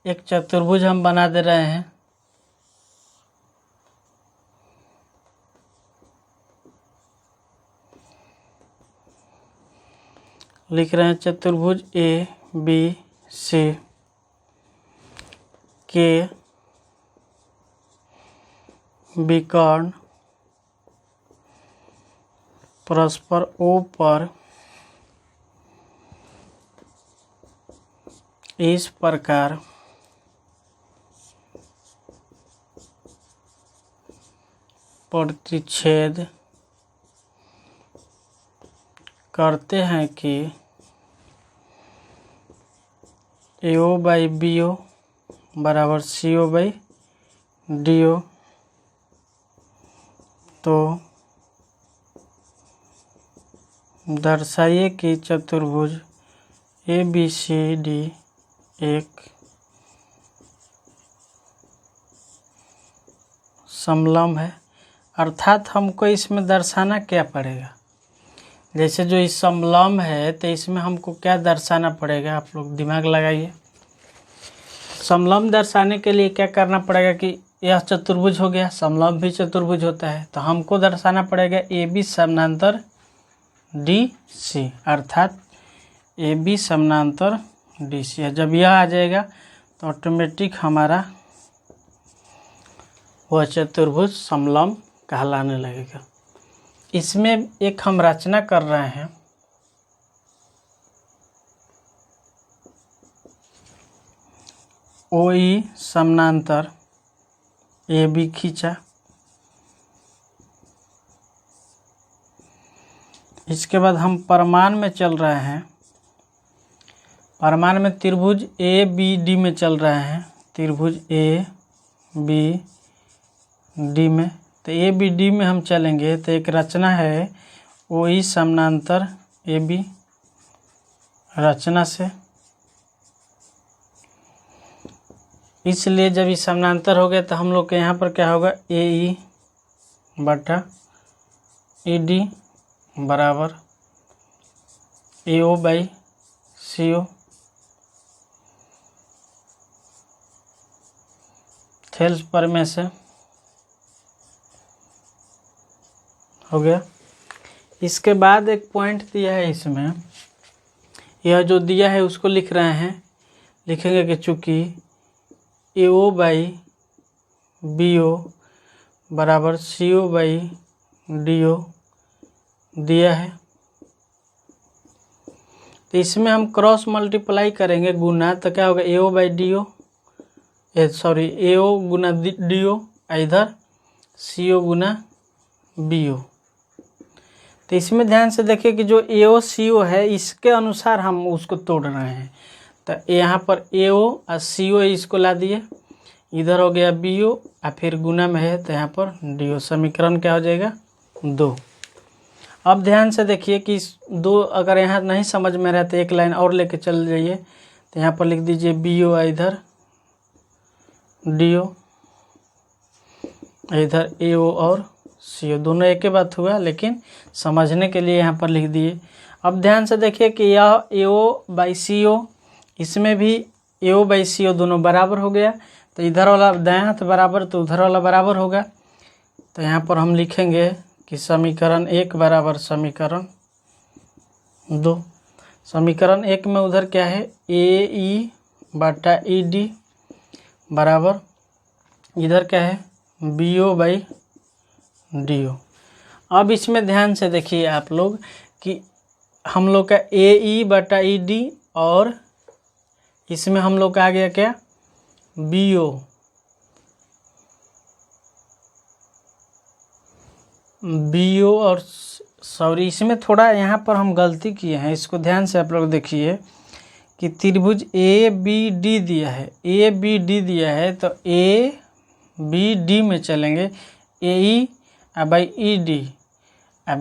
एक चतुर्भुज हम बना दे रहे हैं। लिख रहे हैं चतुर्भुज ए बी सी के विकर्ण परस्पर ओ पर इस प्रकार प्रतिच्छेद करते हैं कि AO बाई BO बराबर CO बाई DO। तो दर्शाइए कि चतुर्भुज ABCD एक समलंब है। अर्थात हमको इसमें दर्शाना क्या पड़ेगा, जैसे जो इस समलंब है तो इसमें हमको क्या दर्शाना पड़ेगा, आप लोग दिमाग लगाइए। समलंब दर्शाने के लिए क्या करना पड़ेगा कि यह चतुर्भुज हो गया, समलंब भी चतुर्भुज होता है, तो हमको दर्शाना पड़ेगा AB समानांतर DC, अर्थात AB समानांतर DC। जब यह आ जाएगा तो ऑटोमेटिक हमारा वह चतुर्भुज समलंब कहलाने लगेगा। इसमें एक हम रचना कर रहे हैं, OE समानांतर AB खींचा। इसके बाद हम परमान में चल रहे हैं, परमान में त्रिभुज ABD में चल रहे हैं, त्रिभुज ABD में। तो ABD में हम चलेंगे तो एक रचना है OE समानांतर AB रचना से। इसलिए जब ये समानांतर हो गया तो हम लोग के यहाँ पर क्या होगा, AE बटा ED बराबर AO बाई CO। थेल्स प्रमेय से हो गया। इसके बाद एक पॉइंट दिया है इसमें, यह जो दिया है उसको लिख रहे हैं, लिखेंगे कि चूँकि AO बाई BO बराबर CO बाई DO दिया है, तो इसमें हम क्रॉस मल्टीप्लाई करेंगे गुना, तो क्या होगा AO by DO, sorry AO Guna DO, इधर CO गुना BO। तो इसमें ध्यान से देखिए कि जो AO CO है इसके अनुसार हम उसको तोड़ रहे हैं। तो यहाँ पर AO और CO इसको ला दिए, इधर हो गया BO और फिर गुना में है तो यहाँ पर DO। समीकरण क्या हो जाएगा, 2। अब ध्यान से देखिए कि दो अगर यहाँ नहीं समझ में रहा तो एक लाइन और लेके चल जाइए। तो यहाँ पर लिख दीजिए BO, इधर DO, इधर AO और CO, दोनों एक ही बात हुआ लेकिन समझने के लिए यहाँ पर लिख दिए। अब ध्यान से देखिए कि यह AO बाई CO, इसमें भी AO बाई CO दोनों बराबर हो गया, तो इधर वाला दायां हाथ बराबर तो उधर वाला बराबर होगा। तो यहाँ पर हम लिखेंगे कि समीकरण 1 बराबर समीकरण 2। समीकरण 1 में उधर क्या है, AE बटा ED बराबर इधर क्या है, BO बाई DO। अब इसमें ध्यान से देखिए आप लोग कि हम लोग का AE बटा ED और इसमें हम लोग का आ गया क्या, BO और सॉरी इसमें थोड़ा यहाँ पर हम गलती किए हैं, इसको ध्यान से आप लोग देखिए कि त्रिभुज ABD दिया है, ABD दिया है तो ABD में चलेंगे, AE by ED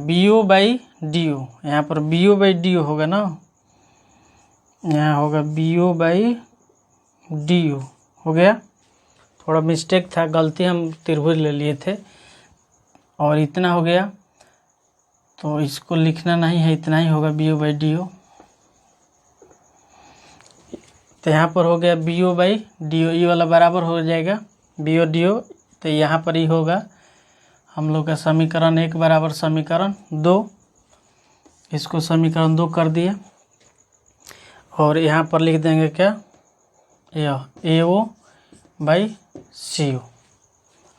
BO by DO। यहाँ पर BO बाई DO होगा ना, यहाँ होगा BO बाई DO हो गया। थोड़ा मिस्टेक था, गलती, हम त्रिभुज ले लिए थे और इतना हो गया, तो इसको लिखना नहीं है, इतना ही होगा BO बाई DO। तो यहाँ पर हो गया BO बाई DO, ई वाला बराबर हो जाएगा BO DO। तो यहाँ पर ही होगा हम लोग का समीकरण 1 बराबर समीकरण 2, इसको समीकरण 2 कर दिए और यहाँ पर लिख देंगे क्या, यह AO बाई CO।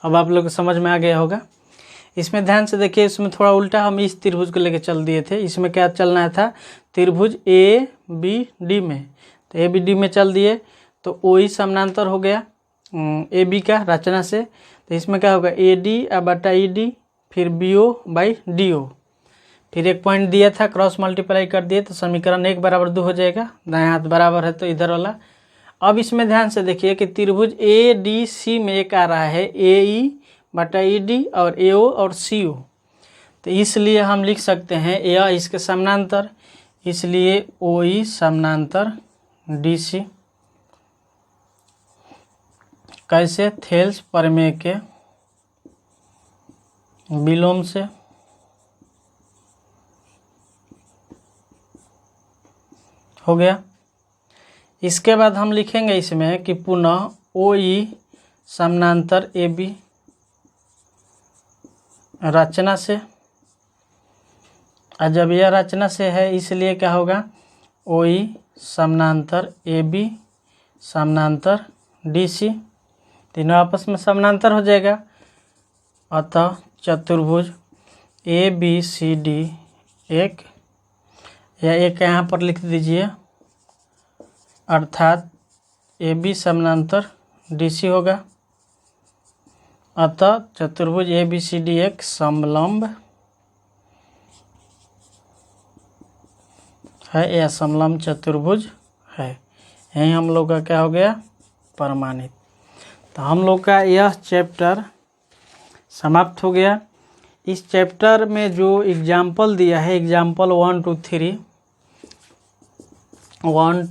अब आप लोग को समझ में आ गया होगा। इसमें ध्यान से देखिए, इसमें थोड़ा उल्टा हम इस त्रिभुज को लेकर चल दिए थे। इसमें क्या चलना था, त्रिभुज ABD में, तो ABD में चल दिए तो OE समानांतर हो गया AB का रचना से। तो इसमें क्या होगा AD बटा ED, फिर BO बाई DO, फिर एक पॉइंट दिया था क्रॉस मल्टीप्लाई कर दिए तो समीकरण 1 बराबर 2 हो जाएगा। दाएं हाथ बराबर है तो इधर वाला। अब इसमें ध्यान से देखिए कि त्रिभुज ADC में एक आ रहा है AE बटा ED और AO और CO, तो इसलिए हम लिख सकते हैं यह इसके समानांतर, इसलिए OE समानांतर DC। कैसे, थेल्स प्रमेय के विलोम से। हो गया। इसके बाद हम लिखेंगे इसमें कि पुनः OE समानांतर AB रचना से। और जब यह रचना से है इसलिए क्या होगा, OE समानांतर AB समानांतर DC, तीनों आपस में समानांतर हो जाएगा। अतः चतुर्भुज ABCD एक, या एक यहाँ पर लिख दीजिए, अर्थात AB समानांतर DC होगा। अतः चतुर्भुज ABCD एक समलंब है या समलंब चतुर्भुज है। यही हम लोग का क्या हो गया, प्रमाणित। तो हम लोग का यह चैप्टर समाप्त हो गया। इस चैप्टर में जो एग्जाम्पल दिया है, एग्जाम्पल 1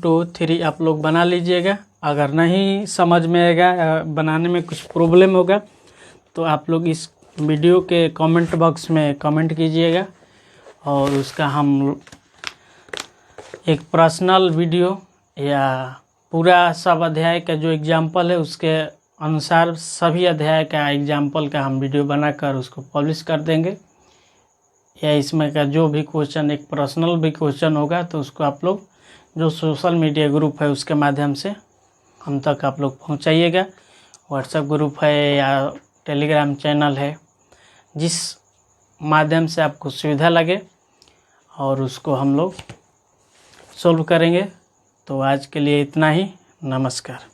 2 3 आप लोग बना लीजिएगा। अगर नहीं समझ में आएगा, बनाने में कुछ प्रॉब्लम होगा तो आप लोग इस वीडियो के कमेंट बॉक्स में कमेंट कीजिएगा और उसका हम एक पर्सनल वीडियो या पूरा सब अध्याय का जो एग्जाम्पल है उसके अनुसार सभी अध्याय का एग्जाम्पल का हम वीडियो बनाकर उसको पब्लिश कर देंगे। या इसमें का जो भी क्वेश्चन, एक पर्सनल भी क्वेश्चन होगा तो उसको आप लोग जो सोशल मीडिया ग्रुप है उसके माध्यम से हम तक आप लोग पहुंचाइएगा। व्हाट्सएप ग्रुप है या टेलीग्राम चैनल है, जिस माध्यम से आपको सुविधा लगे और उसको हम लोग सॉल्व करेंगे। तो आज के लिए इतना ही, नमस्कार।